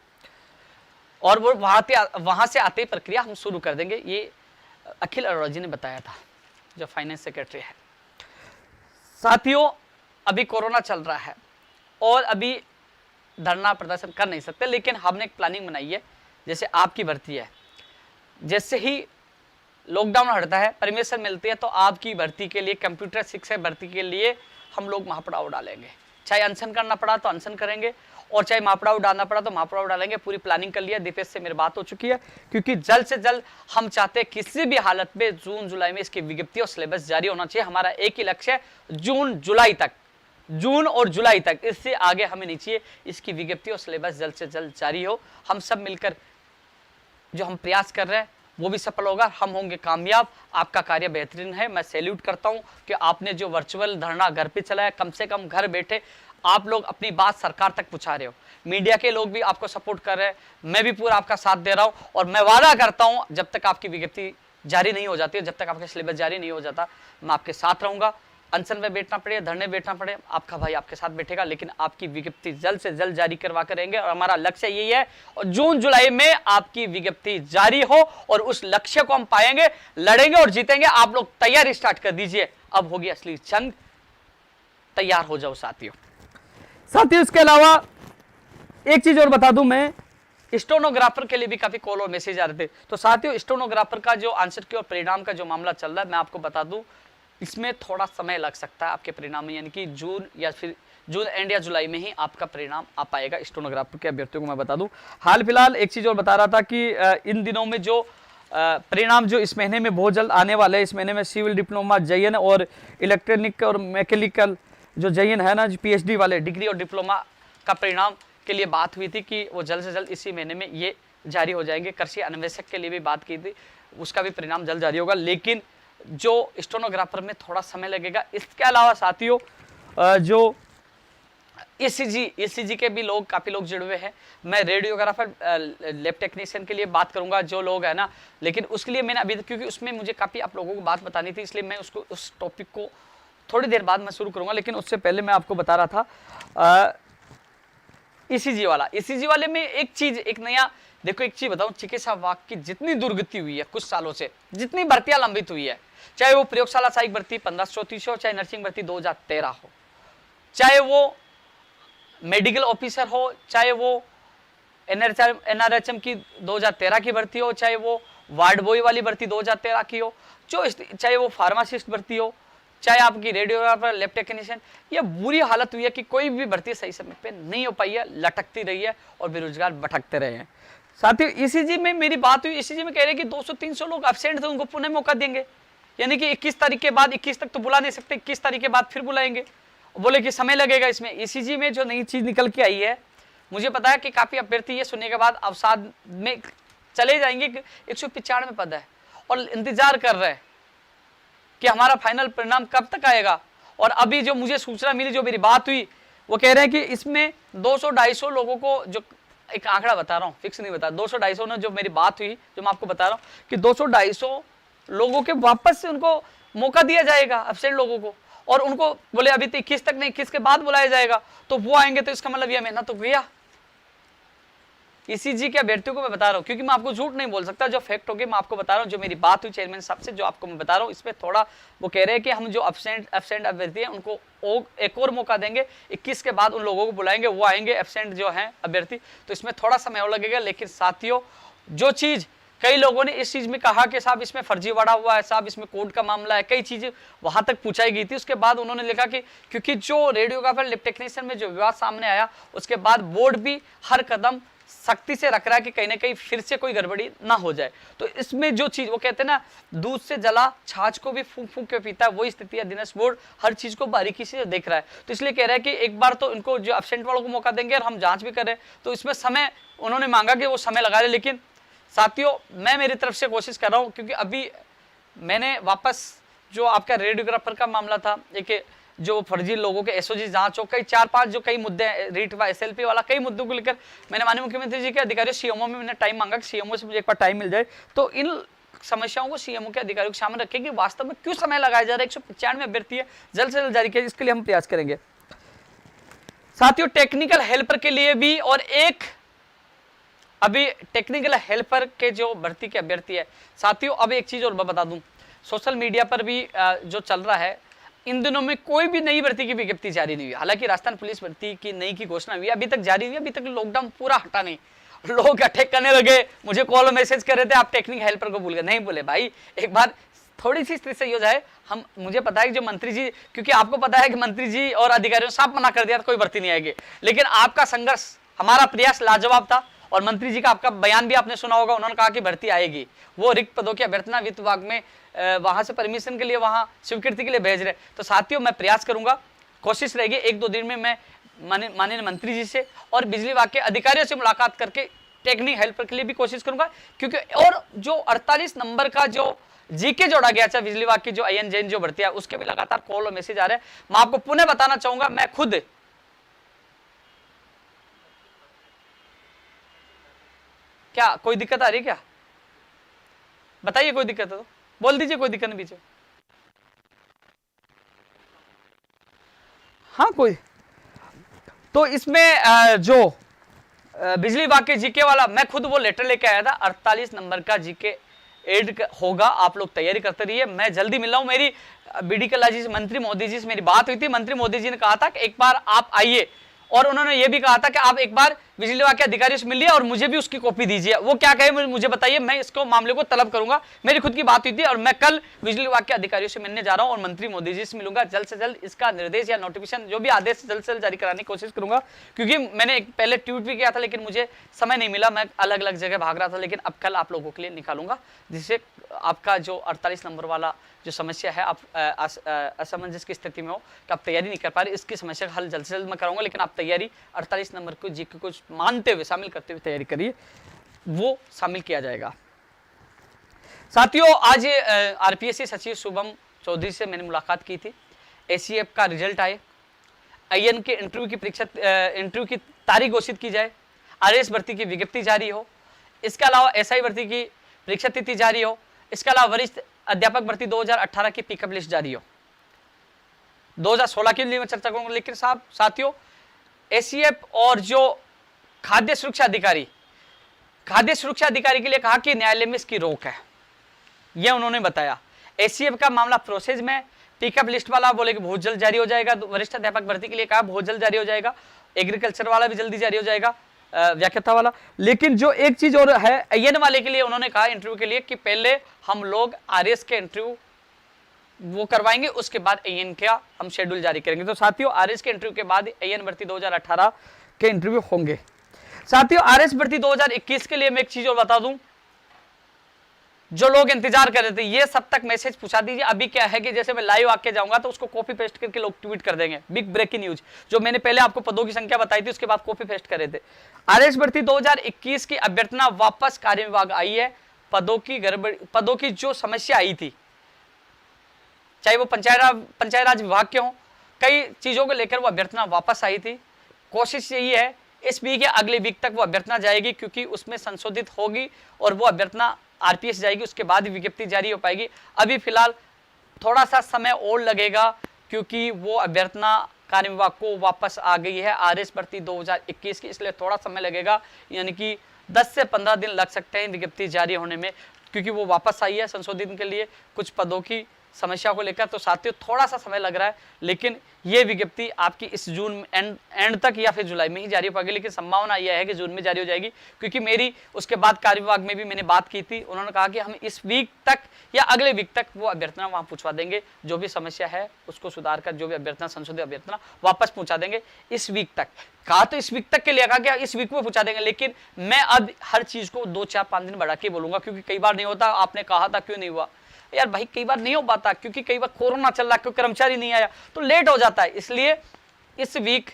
और वो वहां से आते ही प्रक्रिया हम शुरू कर देंगे, ये अखिल अरोड़ा जी ने बताया था, जो फाइनेंस सेक्रेटरी है। साथियों अभी कोरोना चल रहा है और अभी धरना प्रदर्शन कर नहीं सकते, लेकिन हमने एक प्लानिंग बनाई है। जैसे आपकी भर्ती है, जैसे ही लॉकडाउन हटता है, परमिशन मिलती है, तो आपकी भर्ती के लिए, कंप्यूटर शिक्षक भर्ती के लिए हम लोग महापड़ाव डालेंगे। चाहे अनशन करना पड़ा तो अनशन करेंगे, और चाहे महापड़ाव डालना पड़ा तो महापड़ाव डालेंगे। पूरी प्लानिंग कर लिया, दीपेश से मेरी बात हो चुकी है, क्योंकि जल्द से जल्द हम चाहते हैं किसी भी हालत में जून जुलाई में इसकी विज्ञप्ति और सिलेबस जारी होना चाहिए। हमारा एक ही लक्ष्य है, जून जुलाई तक, जून और जुलाई तक, इससे आगे हमें नहीं चाहिए। इसकी विज्ञप्ति और सिलेबस जल्द से जल्द जारी हो। हम सब मिलकर जो हम प्रयास कर रहे हैं वो भी सफल होगा, हम होंगे कामयाब। आपका कार्य बेहतरीन है, मैं सैल्यूट करता हूं कि आपने जो वर्चुअल धरना घर पे चलाया, कम से कम घर बैठे आप लोग अपनी बात सरकार तक पहुंचा रहे हो। मीडिया के लोग भी आपको सपोर्ट कर रहे हैं, मैं भी पूरा आपका साथ दे रहा हूं, और मैं वादा करता हूं जब तक आपकी विज्ञप्ति जारी नहीं हो जाती है, जब तक आपका सिलेबस जारी नहीं हो जाता, मैं आपके साथ रहूंगा। अनशन में बैठना पड़े, धरने बैठना पड़े, आपका भाई आपके साथ बैठेगा, लेकिन आपकी विज्ञप्ति जल्द से जल्द जारी करवा कर रहेंगे, और हमारा लक्ष्य यही है, और जून जुलाई में आपकी विज्ञप्ति जारी हो, और उस लक्ष्य को हम पाएंगे, लड़ेंगे और जीतेंगे। आप लोग तैयारी स्टार्ट कर दीजिए, अब होगी असली जंग, तैयार हो जाओ साथियों। इसके अलावा एक चीज और बता दूं, मैं स्टेनोग्राफर के लिए भी काफी कॉल और मैसेज आ रहे थे। तो साथियों स्टेनोग्राफर का जो आंसर की और परिणाम का जो मामला चल रहा है, मैं आपको बता दूं, इसमें थोड़ा समय लग सकता है आपके परिणाम में, यानी कि जून या फिर जून एंड या जुलाई में ही आपका परिणाम आ पाएगा स्टेनोग्राफर के अभ्यर्थियों को। मैं बता दूं, हाल फिलहाल एक चीज और बता रहा था कि इन दिनों में जो परिणाम जो इस महीने में बहुत जल्द आने वाले हैं, इस महीने में सिविल डिप्लोमा जयन और इलेक्ट्रॉनिक और मैकेनिकल जो जयन है ना, जो पीएचडी वाले डिग्री और डिप्लोमा का परिणाम के लिए बात हुई थी कि वो जल्द से जल्द इसी महीने में ये जारी हो जाएंगे। कृषि अन्वेषक के लिए भी बात की थी, उसका भी परिणाम जल्द जारी होगा, लेकिन जो स्टेनोग्राफर में थोड़ा समय लगेगा। इसके अलावा साथियों जो ईसीजी के भी लोग, काफी लोग जुड़े हुए हैं। मैं रेडियोग्राफर, लैब टेक्नीशियन के लिए बात करूंगा जो लोग है ना, लेकिन उसके लिए मैंने अभी, क्योंकि उसमें मुझे काफी आप लोगों को बात बतानी थी, इसलिए मैं उसको, उस टॉपिक को थोड़ी देर बाद मैं शुरू करूंगा। लेकिन उससे पहले मैं आपको बता रहा था ईसीजी वाले में एक चीज, एक नया, देखो एक चीज बताऊं, चिकित्सा विभाग की जितनी दुर्गति हुई है कुछ सालों से, जितनी भर्तियां लंबित हुई है, चाहे वो प्रयोगशाला सहायक भर्ती 1534 हो, चाहे नर्सिंग भर्ती 2013 हो, चाहे वो मेडिकल ऑफिसर हो, चाहे वो एनआरएचएम की 2013 की भर्ती हो, चाहे वो वार्ड बॉय वाली भर्ती 2013 की हो, चाहे वो फार्मासिस्ट भर्ती हो, चाहे आपकी रेडियोग्राफर, लैब टेक्नीशियन, ये बुरी हालत हुई है कि कोई भी भर्ती सही समय पे नहीं हो पाई है, लटकती रही है और बेरोजगार भटकते रहे हैं। साथियों ईसीजी में मेरी बात हुई, ईसीजी में कह रहे कि 200-300 लोग एब्सेंट थे, उनको पुनः मौका देंगे, यानी कि 21 तारीख के बाद, 21 तक तो बुला नहीं सकते, 21 तारीख के बाद फिर बुलाएंगे। बोले कि समय लगेगा इसमें। ईसीजी में जो नई चीज निकल के आई है, मुझे पता है कि काफी अभ्यर्थी ये सुनने के बाद अवसाद में चले जाएंगे कि 195 पद है और इंतजार कर रहे हैं कि हमारा फाइनल परिणाम कब तक आएगा, और अभी जो मुझे सूचना मिली, जो मेरी बात हुई, वो कह रहे हैं कि इसमें 200-250 लोगों को, जो एक आंकड़ा बता रहा हूँ, फिक्स नहीं बता, 200-250 ने, जो मेरी बात हुई, जो मैं आपको बता रहा हूँ कि 200-250 लोगों के वापस से उनको मौका दिया जाएगा, एब्सेंट लोगों को, और उनको बोले अभी तो 21 तक नहीं, 21 के बाद बुलाया जाएगा, तो वो आएंगे, तो इसका मतलब ये मेहनत तो गया। ईसीजी के अभ्यर्थियों को मैं बता रहा हूँ, क्योंकि मैं आपको झूठ नहीं बोल सकता, जो फैक्ट हो गए मैं आपको बता रहा हूँ, जो मेरी बात हुई चेयरमैन साहब से, जो आपको मैं बता रहा हूँ, इसमें थोड़ा वो कह रहे हैं कि हम जो एब्सेंट अभ्यर्थी हैं उनको एक और मौका देंगे, 21 के बाद उन लोगों को बुलाएंगे, वो आएंगे एब्सेंट जो हैं अभ्यर्थी, तो इसमें थोड़ा समय और लगेगा। लेकिन साथियों, जो चीज़ कई लोगों ने इस चीज़ में कहा कि साहब इसमें फर्जीवाड़ा हुआ है, साहब इसमें कोर्ट का मामला है, कई चीज़ें वहाँ तक पूछाई गई थी, उसके बाद उन्होंने लिखा कि क्योंकि जो रेडियोग्राफर लिप टेक्नीशियन में जो विवाद सामने आया, उसके बाद बोर्ड भी हर कदम सख्ती से रख रहा है कि कहीं ना कहीं फिर से कोई गड़बड़ी ना हो जाए। तो इसमें जो चीज वो कहते हैं ना, दूध से जला छाछ को भी फूंक फूंक के पीता है, वही स्थिति है। दिनेश बोर्ड हर चीज को बारीकी से देख रहा है, तो इसलिए कह रहा है कि एक बार तो इनको जो एब्सेंट वालों को मौका देंगे और हम जांच भी करें। तो इसमें समय उन्होंने मांगा कि वो समय लगा रहे, लेकिन साथियों मैं मेरी तरफ से कोशिश कर रहा हूँ, क्योंकि अभी मैंने वापस जो आपका रेडियोग्राफर का मामला था, एक जो फर्जी लोगों के एसओजी जांच हो, कई 4-5 जो कई मुद्दे रीट व एसएलपी वाला, कई मुद्दों को लेकर मैंने माननीय मुख्यमंत्री जी के अधिकारियों सीएमओ में मैंने टाइम मांगा कि सीएमओ से मुझे एक बार टाइम मिल जाए, तो इन समस्याओं को सीएमओ के अधिकारियों को सामने रखें कि वास्तव में क्यों समय लगाया जा रहा है। 195 अभ्यर्थी है, जल्द से जल्द जारी किया, इसके लिए हम प्रयास करेंगे। साथियों, टेक्निकल हेल्पर के लिए भी, और एक अभी टेक्निकल हेल्पर के जो भर्ती के अभ्यर्थी है साथियों, अब एक चीज और मैं बता दूं, सोशल मीडिया पर भी जो चल रहा है, इन दिनों में कोई भी नई भर्ती की विज्ञप्ति जारी नहीं हुई। हालांकि राजस्थान पुलिस भर्ती की नई की घोषणा हुई, अभी तक जारी हुई, अभी तक लॉकडाउन पूरा हटा नहीं। लोग अटैक करने लगे, मुझे कॉल मैसेज कर रहे थे आप टेक्निक हेल्पर को भूल गए। नहीं बोले भाई, एक बार थोड़ी सी स्थिति सही हो जाए। हम, मुझे पता है कि जो मंत्री जी, क्योंकि आपको पता है कि मंत्री जी और अधिकारियों ने साफ मना कर दिया कोई भर्ती नहीं आएगी, लेकिन आपका संघर्ष, हमारा प्रयास लाजवाब था, और मंत्री जी का आपका बयान भी आपने सुना होगा, उन्होंने कहा कि भर्ती आएगी। वो रिक्त पदों की अभ्यर्थना वित्त विभाग में वहां से परमिशन के लिए, वहां स्वीकृति के लिए भेज रहे। तो साथियों मैं प्रयास करूंगा, कोशिश रहेगी 1-2 दिन में मैं माननीय मंत्री जी से और बिजली विभाग के अधिकारियों से मुलाकात करके टेक्निक हेल्पर के लिए भी कोशिश करूंगा, क्योंकि और जो 48 नंबर का जो जीके जोड़ा गया था बिजली विभाग की, जो आईएन जैन जो भर्ती है, उसके भी लगातार कॉल और मैसेज आ रहे हैं। मैं आपको पुनः बताना चाहूंगा, मैं खुद, क्या कोई दिक्कत आ रही है क्या? बताइए, कोई दिक्कत है तो बोल दीजिए, कोई दिक्कत नहीं पीछे। हाँ कोई, तो इसमें जो बिजली विभाग के जीके वाला, मैं खुद वो लेटर लेके आया था, 48 नंबर का जीके एड होगा, आप लोग तैयारी करते रहिए। मैं जल्दी मिल रहा हूँ। मेरी बीडी कल्ला जी से, मंत्री मोदी जी से मेरी बात हुई थी। मंत्री मोदी जी ने कहा था कि एक बार आप आइए, और उन्होंने ये भी कहा था कि आप एक बार बिजली विभाग के अधिकारियों से मिलिए और मुझे भी उसकी कॉपी दीजिए। वो क्या कहे मुझे बताइए, मैं इसको मामले को तलब करूंगा। मेरी खुद की बात हुई थी, और मैं कल बिजली विभाग के अधिकारियों से मिलने जा रहा हूं और मंत्री मोदी जी से मिलूंगा। जल्द से जल्द इसका निर्देश या नोटिफिकेशन, जो भी आदेश, जल्द से जल्द जारी कराने की कोशिश करूंगा, क्योंकि मैंने एक पहले ट्वीट भी किया था, लेकिन मुझे समय नहीं मिला, मैं अलग अलग जगह भाग रहा था। लेकिन अब कल आप लोगों के लिए निकालूंगा, जिससे आपका जो 48 नंबर वाला जो समस्या है, आप असमंजस की स्थिति में हो कि आप तैयारी नहीं कर पा रहे, इसकी समस्या का हल जल्द से जल्द मैं कराऊंगा। लेकिन आप तैयारी 48 नंबर को जीके को मानते हुए, शामिल करते हुए तैयारी करिए, वो शामिल किया जाएगा। साथियों, आज आरपीएससी सचिव शुभम चौधरी से मैंने मुलाकात की थी। एसीएफ का रिजल्ट आए, आईएन के इंटरव्यू की परीक्षा, इंटरव्यू की तारीख घोषित की जाए, आरएस भर्ती की विज्ञप्ति जारी हो, इसके अलावा एसआई भर्ती की परीक्षा तिथि जारी हो, इसके अलावा वरिष्ठ अध्यापक भर्ती 2018 की पिकअप लिस्ट जारी हो। 2016 के लिए मैं चर्चा करूंगा। लेकिन साथियों, एसीएफ और जो खाद्य सुरक्षा अधिकारी के लिए कहा कि न्यायालय में इसकी रोक है, यह उन्होंने बताया। एसीएफ का मामला प्रोसेस में, पिकअप लिस्ट वाला बोले कि बहुत जल्द जारी हो जाएगा। वरिष्ठ अध्यापक भर्ती के लिए कहा बहुत जल्द जारी हो जाएगा। एग्रीकल्चर वाला भी जल्दी जारी हो जाएगा, व्याख्याता वाला। लेकिन जो एक चीज और है, आईएन वाले के लिए उन्होंने कहा इंटरव्यू के लिए कि पहले हम लोग आरएस के इंटरव्यू वो करवाएंगे, उसके बाद आईएन का हम शेड्यूल जारी करेंगे। तो साथियों, आरएस के इंटरव्यू के बाद आईएन भर्ती 2018 के इंटरव्यू होंगे। साथियों, आरएस भर्ती 2021 के लिए मैं एक चीज और बता दूं, जो लोग इंतजार कर रहे थे, ये सब तक मैसेज पूछा दीजिए। अभी क्या है कि जैसे मैं लाइव आके जाऊंगा तो उसको कॉपी पेस्ट करके लोग ट्वीट कर देंगे, बिग ब्रेकिंग न्यूज। जो मैंने पहले आपको पदों की संख्या बताई थी, उसके बाद कॉपी पेस्ट कर रहे थे। आरएस भर्ती 2021 की अभ्यर्थना वापस कार्य विभाग आई है। पदों की गड़बड़ी, पदों की जो समस्या आई थी, चाहे वो पंचायत राज विभाग के हों कई चीजों को लेकर वो अभ्यर्थना वापस आई थी। कोशिश यही है इस वीक या अगले वीक तक वो अभ्यर्थना जाएगी, क्योंकि उसमें संशोधित होगी और वो अभ्यर्थना आरपीएस जाएगी, उसके बाद विज्ञप्ति जारी हो पाएगी। अभी फिलहाल थोड़ा सा समय और लगेगा, क्योंकि वो अभ्यर्थना कार्य विभाग को वापस आ गई है आरएस भर्ती 2021 की, इसलिए थोड़ा समय लगेगा, यानी कि 10 से 15 दिन लग सकते हैं विज्ञप्ति जारी होने में, क्योंकि वो वापस आई है संशोधन के लिए कुछ पदों की समस्या को लेकर। तो साथियों थोड़ा सा समय लग रहा है, लेकिन ये विज्ञप्ति आपकी इस जून एंड तक या फिर जुलाई में ही जारी हो पाएगी, लेकिन संभावना यह है कि जून में जारी हो जाएगी, क्योंकि मेरी उसके बाद कार्य विभाग में भी मैंने बात की थी। उन्होंने कहा कि हम इस वीक तक या अगले वीक तक वो अभ्यर्थना वहां पूछवा देंगे, जो भी समस्या है उसको सुधार कर जो भी अभ्यर्थना संशोधित अभ्यर्थना वापस पहुंचा देंगे इस वीक तक। कहा तो इस वीक तक के लिए, कहा कि इस वीक में पहुंचा देंगे, लेकिन मैं अब हर चीज को 2, 4, 5 दिन बढ़ा के बोलूंगा, क्योंकि कई बार नहीं होता। आपने कहा था क्यों नहीं हुआ यार भाई, कई बार नहीं हो पाता, क्योंकि कई बार कोरोना चल रहा है, क्योंकि कर्मचारी नहीं आया तो लेट हो जाता है। इसलिए इस वीक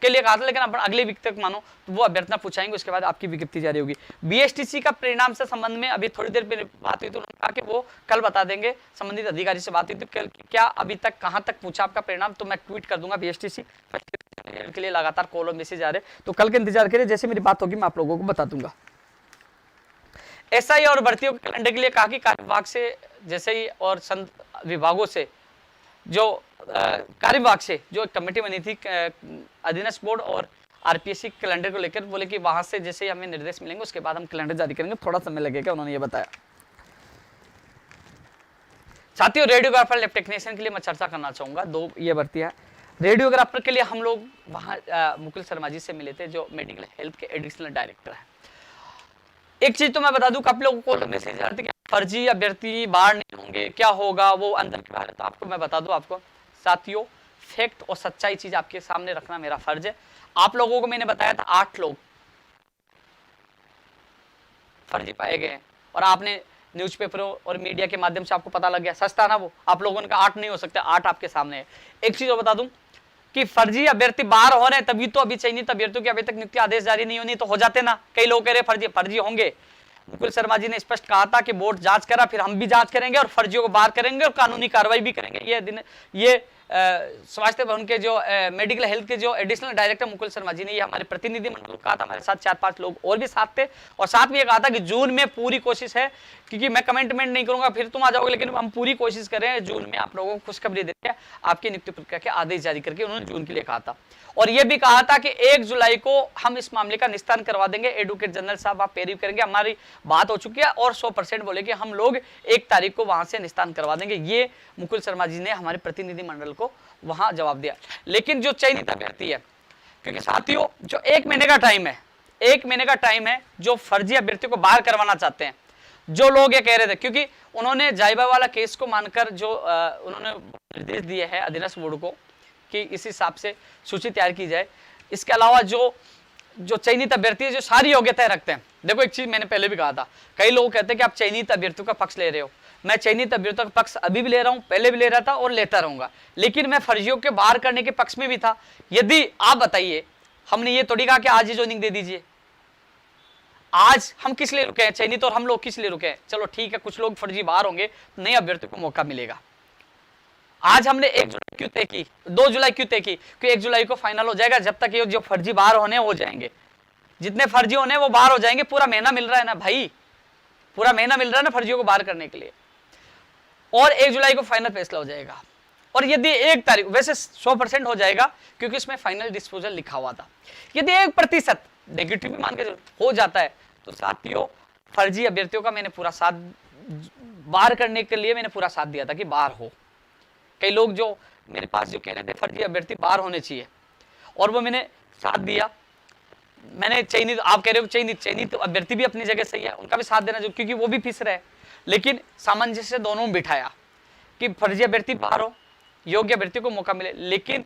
के लिए कहा था, लेकिन अपन अगले वीक तक मानो तो वो अभ्यर्थना पूछाएंगे, उसके बाद आपकी विज्ञप्ति जारी होगी। बीएसटीसी का परिणाम से संबंध में अभी थोड़ी देर पहले बात हुई, तो उन्होंने कहा कि वो कल बता देंगे, संबंधित अधिकारी से बात हुई थी क्या अभी तक कहां तक पूछा आपका परिणाम, तो मैं ट्वीट कर दूंगा। बीएसटीसी के लिए लगातार कॉल और मैसेज आ रहे, तो कल के इंतजार करिए, जैसे मेरी बात होगी मैं आप लोगों को बता दूंगा। एसआई और भर्तियों के कैलेंडर के लिए कहा कि कार्य विभाग से जैसे ही और संत विभागों से जो कार्य विभाग से जो एक कमेटी बनी थी अधीनस्थ बोर्ड और आरपीएससी कैलेंडर को लेकर, बोले कि वहां से जैसे ही हमें निर्देश मिलेंगे उसके बाद हम कैलेंडर जारी करेंगे, थोड़ा समय लगेगा, उन्होंने ये बताया। साथियों रेडियोग्राफर लैब टेक्नीशियन के लिए मैं चर्चा करना चाहूंगा, 2 ये भर्ती है। रेडियोग्राफर के लिए हम लोग वहां मुकुल शर्मा जी से मिले थे, जो मेडिकल हेल्थ के एडिशनल डायरेक्टर है। एक चीज तो मैं बता दूं, आप लोगों को मैसेज आते कि फर्जी अभ्यर्थी बाहर नहीं होंगे, क्या होगा वो अंदर के बारे, तो आपको मैं बता दूं, आपको साथियों फैक्ट और सच्चाई चीज आपके सामने रखना मेरा फर्ज है। आप लोगों को मैंने बताया था 8 लोग फर्जी पाए गए, और आपने न्यूज़पेपरों और मीडिया के माध्यम से आपको पता लग गया, सस्ता ना वो, आप लोगों ने कहा 8 नहीं हो सकते, 8 आपके सामने है। एक चीज और बता दूं कि फर्जी अभ्यर्थी बाहर हो रहे हैं, तभी तो अभी चयनित अभ्यर्थियों के अभी तक नियुक्ति आदेश जारी नहीं होनी, तो हो जाते ना। कई लोग कह रहे फर्जी होंगे। मुकुल शर्मा जी ने स्पष्ट कहा था कि बोर्ड जांच करा, फिर हम भी जांच करेंगे और फर्जियों को बाहर करेंगे और कानूनी कार्रवाई भी करेंगे। ये स्वास्थ्य भवन के जो मेडिकल हेल्थ के जो एडिशनल डायरेक्टर मुकुल शर्मा जी ने ये हमारे प्रतिनिधि मंडल को कहा था, हमारे साथ 4-5 लोग और भी साथ थे, और साथ में ये कहा था कि जून में पूरी कोशिश है, क्योंकि मैं कमेंटमेंट नहीं करूंगा फिर तुम आ जाओगे, लेकिन हम पूरी कोशिश कर रहे हैं जून में आप लोगों को खुशखबरी देते हैं, आपकी नियुक्ति प्रक्रिया के आदेश जारी करके उन्होंने जून के लिए कहा था। और ये भी कहा था कि 1 जुलाई को हम इस मामले का निस्तारण करवा देंगे, एडवोकेट जनरल साहब आप पैरवी करेंगे, हमारी बात हो चुकी है, और 100% बोले कि हम लोग 1 तारीख को वहां से निस्तारण करवा देंगे। ये मुकुल शर्मा जी ने हमारे प्रतिनिधि मंडल को वहां जवाब दिया। लेकिन जो चयनित अभ्यर्थी है, क्योंकि साथियों जो 1 महीने का टाइम है, 1 महीने का टाइम है, जो फर्जी अभ्यर्थियों को बाहर करवाना चाहते हैं, जो लोग ये कह रहे थे, क्योंकि उन्होंने जायबा वाला केस को मानकर जो उन्होंने निर्देश दिए हैं अधीनस्थ बोर्ड को कि इस हिसाब से सूची तैयार की जाए। इसके अलावा जो चयनित अभ्यर्थी है जो सारी योग्यताएं रखते हैं, देखो एक चीज मैंने पहले भी कहा था, कई लोग कहते हैं कि आप चयनित अभ्यर्थियों का पक्ष ले रहे हो, मैं चयनित अभ्यर्थियों का पक्ष अभी भी ले रहा हूं, पहले भी ले रहा था और लेता रहूंगा, लेकिन मैं फर्जियों के बाहर करने के पक्ष में भी था। यदि आप बताइए, हमने ये थोड़ी कहा कि आज ही ज्वाइनिंग दे दीजिए, आज हम किस लिए रुके हैं चयनित, और हम लोग किस लिए रुके हैं, चलो ठीक है कुछ लोग फर्जी बाहर होंगे, नए अभ्यर्थियों को मौका मिलेगा। आज हमने 1 जुलाई क्यों तय की, 2 जुलाई क्यों तय की, क्योंकि 1 जुलाई को फाइनल हो जाएगा, जब तक ये जो फर्जी बाहर होने हो जाएंगे, जितने फर्जी होने वो बाहर हो जाएंगे। पूरा महीना मिल रहा है ना भाई, पूरा महीना मिल रहा है ना फर्जियों को बाहर करने के लिए, और 1 जुलाई को फाइनल फैसला हो जाएगा। और यदि 1 तारीख, वैसे 100% हो जाएगा क्योंकि इसमें फाइनल डिस्पोजल लिखा हुआ था, यदि 1% नेगेटिव भी मान के हो जाता है, तो साथियों फर्जी अभ्यर्थियों का मैंने पूरा साथ, बाहर करने के लिए मैंने पूरा साथ दिया था कि बाहर हो। कई लोग जो मेरे पास जो कह रहे थे फर्जी अभ्यर्थी बाहर होने चाहिए, और वो मैंने साथ दिया। मैंने चयनित, आप कह रहे हो चयनित अभ्यर्थी भी अपनी जगह सही है, उनका भी साथ देना जो, क्योंकि वो भी फिस रहे, लेकिन सामंजस्य दोनों में बिठाया कि फर्जी अभ्यर्थी बाहर हो, योग्य अभ्यर्थी को मौका मिले। लेकिन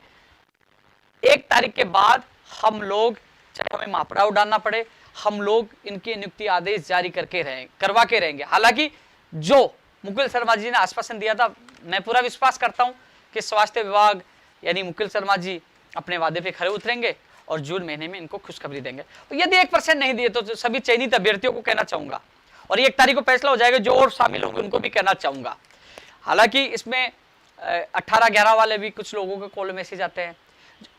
1 तारीख के बाद हम लोग, चाहे हमें मापड़ा उड़ाना पड़े, हम लोग इनके नियुक्ति आदेश जारी करवा के रहेंगे। हालांकि जो मुकुल शर्मा जी ने आश्वासन दिया था, मैं पूरा विश्वास करता हूं कि स्वास्थ्य विभाग यानी मुकुल शर्मा जी अपने वादे पे खरे उतरेंगे और जून महीने में इनको खुशखबरी देंगे। तो यदि 1% नहीं दिए तो सभी चयनित अभ्यर्थियों को कहना चाहूंगा, और 1 तारीख को फैसला हो जाएगा, जो और शामिल होंगे उनको भी कहना चाहूंगा। हालांकि इसमें 18-11 वाले भी कुछ लोगों के कॉल मैसेज आते हैं,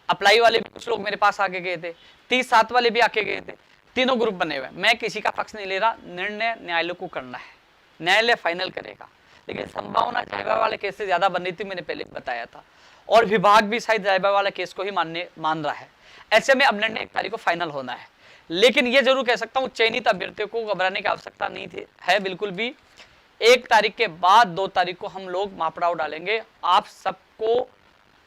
अप्लाई वाले भी कुछ लोग मेरे पास आके गए थे, 30-7 वाले भी आके गए थे, तीनों ग्रुप बने हुए। मैं किसी का पक्ष नहीं ले रहा, निर्णय न्यायालय को करना है, न्यायालय फाइनल करेगा। लेकिन संभावना जायबा वाले केस से ज्यादा बन रही थी, मैंने पहले बताया था, और विभाग भी शायद जायबा वाला केस को ही मान रहा है। ऐसे में अब निर्णय 1 तारीख को फाइनल होना है। लेकिन ये जरूर कह सकता हूं, चयनित अभ्यर्थियों को घबराने की आवश्यकता नहीं थी, है बिल्कुल भी। 1 तारीख के बाद 2 तारीख को हम लोग महापड़ाव डालेंगे। आप सबको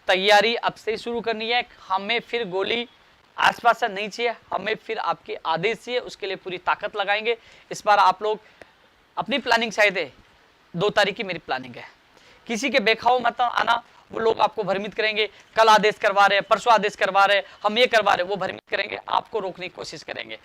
तैयारी अब से शुरू करनी है। हमें फिर गोली आसपास से नहीं चाहिए, हमें फिर आपके आदेश चाहिए, उसके लिए पूरी ताकत लगाएंगे। इस बार आप लोग अपनी प्लानिंग शायद है, 2 तारीख की मेरी प्लानिंग है। किसी के बेखाओ मत आना, वो लोग आपको भ्रमित करेंगे, कल आदेश करवा रहे, परसों आदेश करवा रहे, हम ये करवा रहे, वो भ्रमित करेंगे, आपको रोकने की कोशिश करेंगे।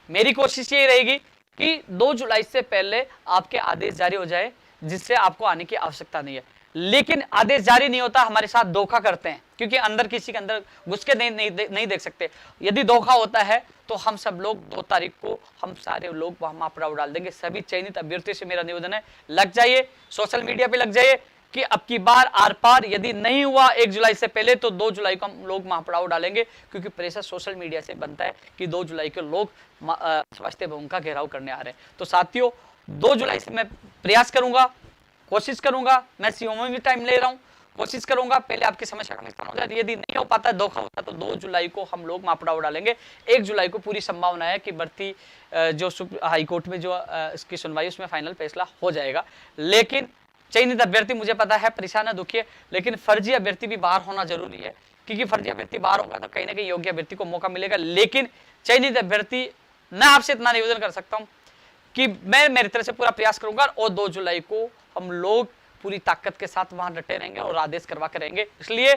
मेरी कोशिश ये रहेगी कि 2 जुलाई से पहले आपके आदेश जारी हो जाए, जिससे आपको आने की आवश्यकता नहीं है। लेकिन आदेश जारी नहीं होता, हमारे साथ धोखा करते हैं, क्योंकि अंदर किसी के अंदर घुस के नहीं देख सकते। यदि धोखा होता है तो हम सब लोग 2 तारीख को हम सारे लोग वहां महापड़ाव डाल देंगे। सभी चयनित अभ्यर्थियों से मेरा निवेदन है, लग जाइए, सोशल मीडिया पे लग जाइए कि अब की बार आर पार यदि नहीं हुआ 1 जुलाई से पहले तो 2 जुलाई को हम लोग महापड़ाव डालेंगे, क्योंकि प्रेशर सोशल मीडिया से बनता है कि 2 जुलाई के लोग स्वास्थ्य भवन का घेराव करने आ रहे हैं। तो साथियों, 2 जुलाई से मैं प्रयास करूंगा, कोशिश करूंगा, मैं सीओ में भी टाइम ले रहा हूं, कोशिश करूंगा पहले आपकी समस्या का निस्तारण हो जाए। यदि नहीं हो पाता, धोखा होता, तो 2 जुलाई को हम लोग महापड़ाव डालेंगे। 1 जुलाई को पूरी संभावना है कि भर्ती जो हाईकोर्ट में जो इसकी सुनवाई उसमें फाइनल फैसला हो जाएगा। लेकिन चयनित अभ्यर्थी मुझे पता है परेशान है, दुखी है, लेकिन फर्जी अभ्यर्थी भी बाहर होना जरूरी है, क्योंकि फर्जी अभ्यर्थी बाहर होगा तो कहीं ना कहीं योग्य अभ्यर्थी को मौका मिलेगा। लेकिन चयनित अभ्यर्थी, मैं आपसे इतना निवेदन कर सकता हूं कि मैं मेरी तरफ से पूरा प्रयास करूंगा, और 2 जुलाई को हम लोग पूरी ताकत के साथ वहां डटे रहेंगे और आदेश करवा कर रहेंगे। इसलिए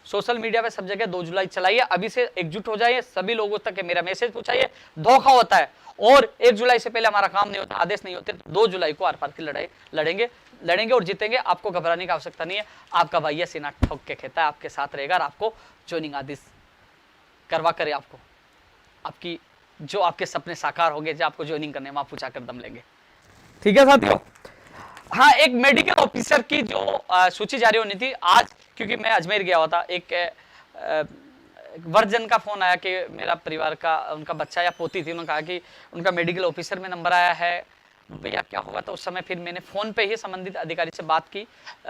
सोशल मीडिया पे सब जगह 2 जुलाई चलाइए, अभी से एकजुट हो जाइए, सभी लोगों तक मेरा मैसेज पहुंचाइए। धोखा होता है और 1 जुलाई से पहले हमारा काम नहीं होता, आदेश नहीं होते, तो 2 जुलाई को आर पार की लड़ाई लड़ेंगे और जीतेंगे। आपको घबराने की आवश्यकता नहीं है, आपका भैया सीना ठोक के कहता है, आपके साथ रहेगा और आपको ज्वाइनिंग आदेश करवा कर आपको आपकी जो आपके सपने साकार होंगे, जो आपको ज्वाइनिंग करने में आप पूछा कर दम लेंगे। ठीक है साथियों। हाँ, एक मेडिकल ऑफिसर की जो सूची जारी होनी थी आज, क्योंकि मैं अजमेर गया हुआ था, एक वर्जन का फोन आया कि मेरा परिवार का उनका बच्चा या पोती थी, उन्होंने कहा कि उनका मेडिकल ऑफिसर में नंबर आया है, भैया क्या होगा। तो उस समय फिर मैंने फोन पे ही संबंधित अधिकारी से बात की,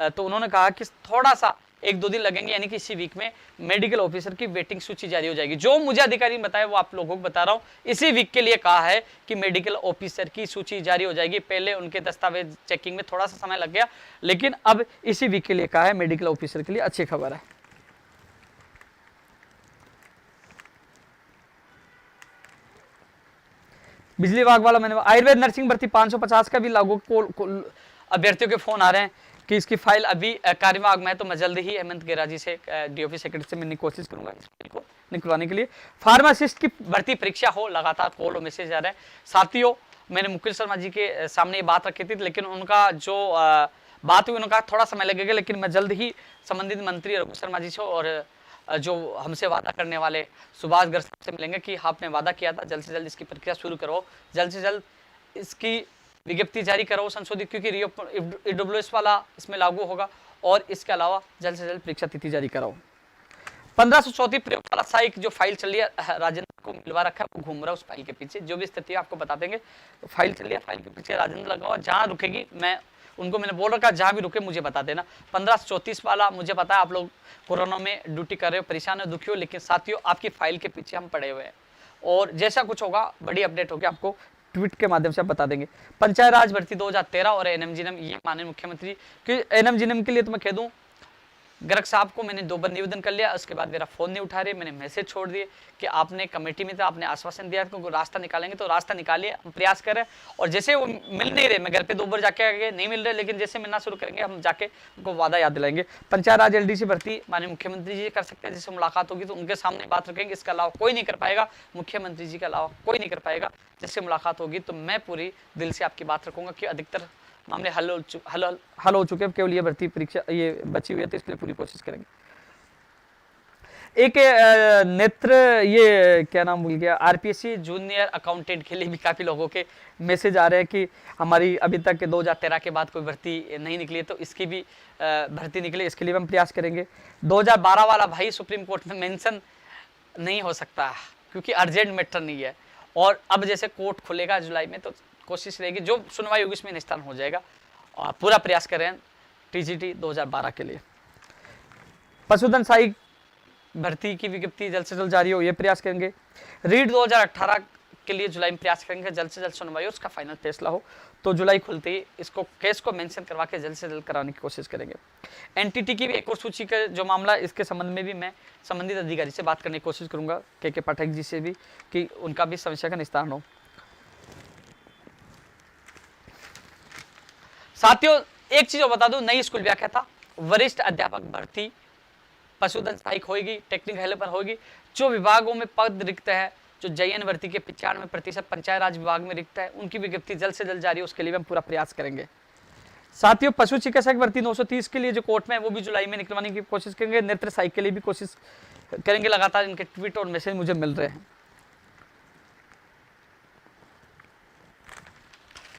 तो उन्होंने कहा कि थोड़ा सा 1-2 दिन लगेंगे, यानी कि इसी वीक में मेडिकल ऑफिसर की वेटिंग सूची जारी हो जाएगी। जो मुझे अधिकारी ने बताया वो आप लोगों को बता रहा हूँ, इसी वीक के लिए कहा है कि मेडिकल ऑफिसर की सूची जारी हो जाएगी। पहले उनके दस्तावेज चेकिंग में थोड़ा सा समय लग गया, लेकिन अब इसी वीक के लिए कहा है मेडिकल ऑफिसर के लिए। अच्छी खबर है। बिजली विभाग वाला मैंने, आयुर्वेद नर्सिंग भर्ती 550 का भी लागू अभ्यर्थियों के फोन आ रहे हैं कि इसकी फाइल अभी कार्यविभाग में है, तो मैं जल्दी ही हेमंत गेरा जी से डीओपी सेक्रेटरी से मिलने की कोशिश करूंगा इस फाइल को निकलवाने के लिए। फार्मासिस्ट की भर्ती परीक्षा हो, लगातार कॉल और मैसेज आ रहे हैं। साथियों, मैंने मुकुल शर्मा जी के सामने ये बात रखी थी, लेकिन उनका जो बात हुई, उनका थोड़ा समय लगेगा, लेकिन मैं जल्द ही संबंधित मंत्री रघु शर्मा जी से और जो हमसे वादा करने वाले सुभाष गर्ग से मिलेंगे कि आपने वादा किया था जल्द से जल्द इसकी प्रक्रिया शुरू करो, जल्द से जल्द इसकी विज्ञप्ति जारी करो संशोधित, क्योंकि ईडब्ल्यूएस वाला इसमें लागू होगा, और इसके अलावा जल्द से जल्द परीक्षा तिथि जारी कराओ। 1534 प्रयोगशाला साइक जो फाइल चल रही है, राजेंद्र को मिलवा रखा है, वो घूम रहा है उस फाइल के पीछे, जो भी स्थिति है आपको बता देंगे। तो फाइल चल रही है, फाइल के पीछे राजेंद्र लगा हुआ, जहाँ रुकेगी मैं उनको मैंने बोल रखा, जहाँ भी रुके मुझे बता देना। 1534 वाला मुझे पता है आप लोग कोरोना में ड्यूटी कर रहे हो, परेशान हो, दुखी हो, लेकिन साथियों आपकी फाइल के पीछे हम पड़े हुए हैं, और जैसा कुछ होगा बड़ी अपडेट होगी, आपको ट्वीट के माध्यम से आप बता देंगे। पंचायत राज भर्ती 2013 और एनएमजीएम, ये माननीय मुख्यमंत्री कि एनएमजीएम के लिए तो मैं कह दूं, गर्ग साहब को मैंने 2 बार निवेदन कर लिया, उसके बाद मेरा फोन नहीं उठा रहे, मैंने मैसेज छोड़ दिए कि आपने कमेटी में तो आपने आश्वासन दिया कि रास्ता निकालेंगे, तो रास्ता निकालिए, हम प्रयास कर रहे हैं। और जैसे वो मिल नहीं रहे, मैं घर पे 2 बार जाके आगे नहीं मिल रहे, लेकिन जैसे मिलना शुरू करेंगे हम जाके उनको वादा याद दिलाएंगे। पंचायत राज एलडीसी भर्ती माननीय मुख्यमंत्री जी कर सकते हैं, जैसे मुलाकात होगी तो उनके सामने बात रखेंगे, इसके अलावा कोई नहीं कर पाएगा, मुख्यमंत्री जी के अलावा कोई नहीं कर पाएगा। जैसे मुलाकात होगी तो मैं पूरी दिल से आपकी बात रखूंगा कि अधिकतर मामले हल हो चुके हैं, केवल ये भर्ती परीक्षा ये बची हुई है, तो इसलिए पूरी कोशिश करेंगे। एक नेत्र, ये क्या नाम भूल गया, आरपीएससी जूनियर अकाउंटेंट के लिए भी काफ़ी लोगों के मैसेज आ रहे हैं कि हमारी अभी तक 2013 के बाद कोई भर्ती नहीं निकली है, तो इसकी भी भर्ती निकले, इसके लिए हम प्रयास करेंगे। 2012 वाला भाई सुप्रीम कोर्ट में मेंशन नहीं हो सकता क्योंकि अर्जेंट मैटर नहीं है, और अब जैसे कोर्ट खुलेगा जुलाई में तो कोशिश रहेगी जो सुनवाई होगी उसमें निस्तारण हो जाएगा, और पूरा प्रयास करें टीजीटी 2012 के लिए। पशुधन सहायक भर्ती की विज्ञप्ति जल्द से जल्द जारी हो, ये प्रयास करेंगे। रीट 2018 के लिए जुलाई में प्रयास करेंगे, जल्द से जल्द सुनवाई हो, उसका फाइनल फैसला हो तो जुलाई खुलते ही इसको केस को मेंशन करवा के जल्द से जल्द कराने की कोशिश करेंगे। एनटीटी की भी एक और सूची का जो मामला, इसके संबंध में भी मैं संबंधित अधिकारी से बात करने की कोशिश करूंगा, के पाठक जी से भी, कि उनका भी समस्या का निस्तारण हो। साथियों एक चीज और बता दूं, नई स्कूल व्याख्या था, वरिष्ठ अध्यापक भर्ती पशुधन सहायक होगी, टेक्निकल हेल्पर होगी। जो विभागों में पद रिक्त है, जो JN भर्ती के 95% पंचायत राज विभाग में रिक्त है, उनकी विज्ञप्ति जल्द से जल्द जारी हो, उसके लिए हम पूरा प्रयास करेंगे। साथियों पशु चिकित्सक भर्ती 930 के लिए जो कोर्ट में है वो भी जुलाई में निकलवाने की कोशिश करेंगे। नेत्र सहायक के लिए भी कोशिश करेंगे, लगातार इनके ट्वीट और मैसेज मुझे मिल रहे हैं।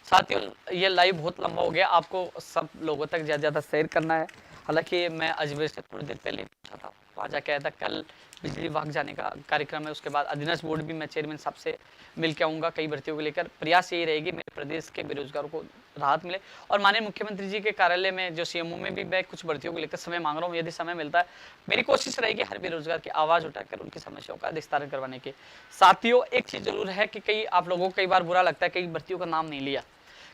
साथियों ये लाइव बहुत लंबा हो गया, आपको सब लोगों तक ज़्यादा शेयर करना है। हालांकि मैं अजमेर से थोड़ी देर पहले पूछा था, वहाँ जाके आया था, कल बिजली विभाग जाने का कार्यक्रम है, उसके बाद अधीनस्थ बोर्ड भी मैं चेयरमैन साहब से मिल के आऊँगा। कई भर्तियों को लेकर प्रयास यही रहेगी मेरे प्रदेश के बेरोजगारों को राहत मिले, और माननीय मुख्यमंत्री जी के कार्यालय में जो CMO में भी मैं कुछ भर्तियों को लेकर समय मांग रहा हूँ। यदि समय मिलता है मेरी कोशिश रहेगी हर बेरोजगार की आवाज़ उठाकर उनकी समस्याओं का निस्तारण करवाने की। साथियों एक चीज़ जरूर है कि कई आप लोगों को कई बार बुरा लगता है, कई भर्तियों का नाम नहीं लिया,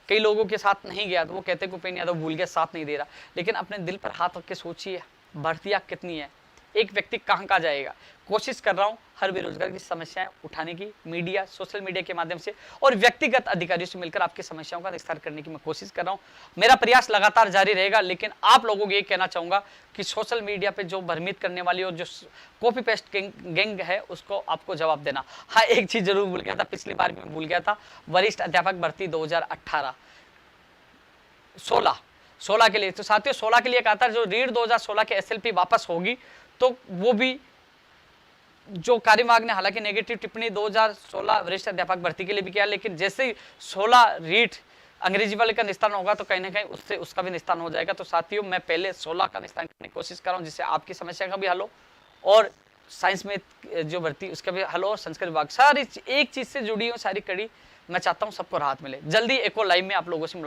कई लोगों के साथ नहीं गया, तो वो कहते हैं उपेंद्र यादव भूल गया, साथ नहीं दे रहा। लेकिन अपने दिल पर हाथ रख के सोचिए, भर्तियाँ कितनी है, एक व्यक्ति कहाँ जाएगा। कोशिश कर रहा हूँ हर बेरोजगार की समस्याएं उठाने की, मीडिया सोशल मीडिया के माध्यम से और व्यक्तिगत अधिकारियों से मिलकर आपकी समस्याओं का निस्तार करने की मैं कोशिश कर रहा हूँ। मेरा प्रयास लगातार जारी रहेगा, लेकिन आप लोगों को ये कहना चाहूँगा कि सोशल मीडिया पे जो भ्रमित करने वाली और जो कॉपी पेस्ट गैंग है उसको आपको जवाब देना। हाँ एक चीज़ जरूर भूल गया था, पिछली बार मैं भूल गया था, वरिष्ठ अध्यापक भर्ती 2018 16 के लिए। तो साथियों 16 के लिए कहा था, जो रीट 2016 के SLP वापस होगी तो वो भी जो कार्य विभाग ने हालांकि नेगेटिव टिप्पणी 2016 वरिष्ठ अध्यापक भर्ती के लिए भी किया, लेकिन जैसे ही 16 रीट अंग्रेजी वाले का निस्तारण होगा तो कहीं ना कहीं उससे उसका भी निस्तारण हो जाएगा। तो साथियों मैं पहले 16 का निस्तारण करने की कोशिश कर रहा हूँ, जिससे आपकी समस्या का भी हल हो और साइंस में जो भर्ती उसका भी हल हो, और संस्कृत विभाग सारी एक चीज से जुड़ी हो सारी कड़ी, मैं चाहता हूँ सबको राहत मिले। जल्दी एक और लाइव में आप लोगों से मुलाकात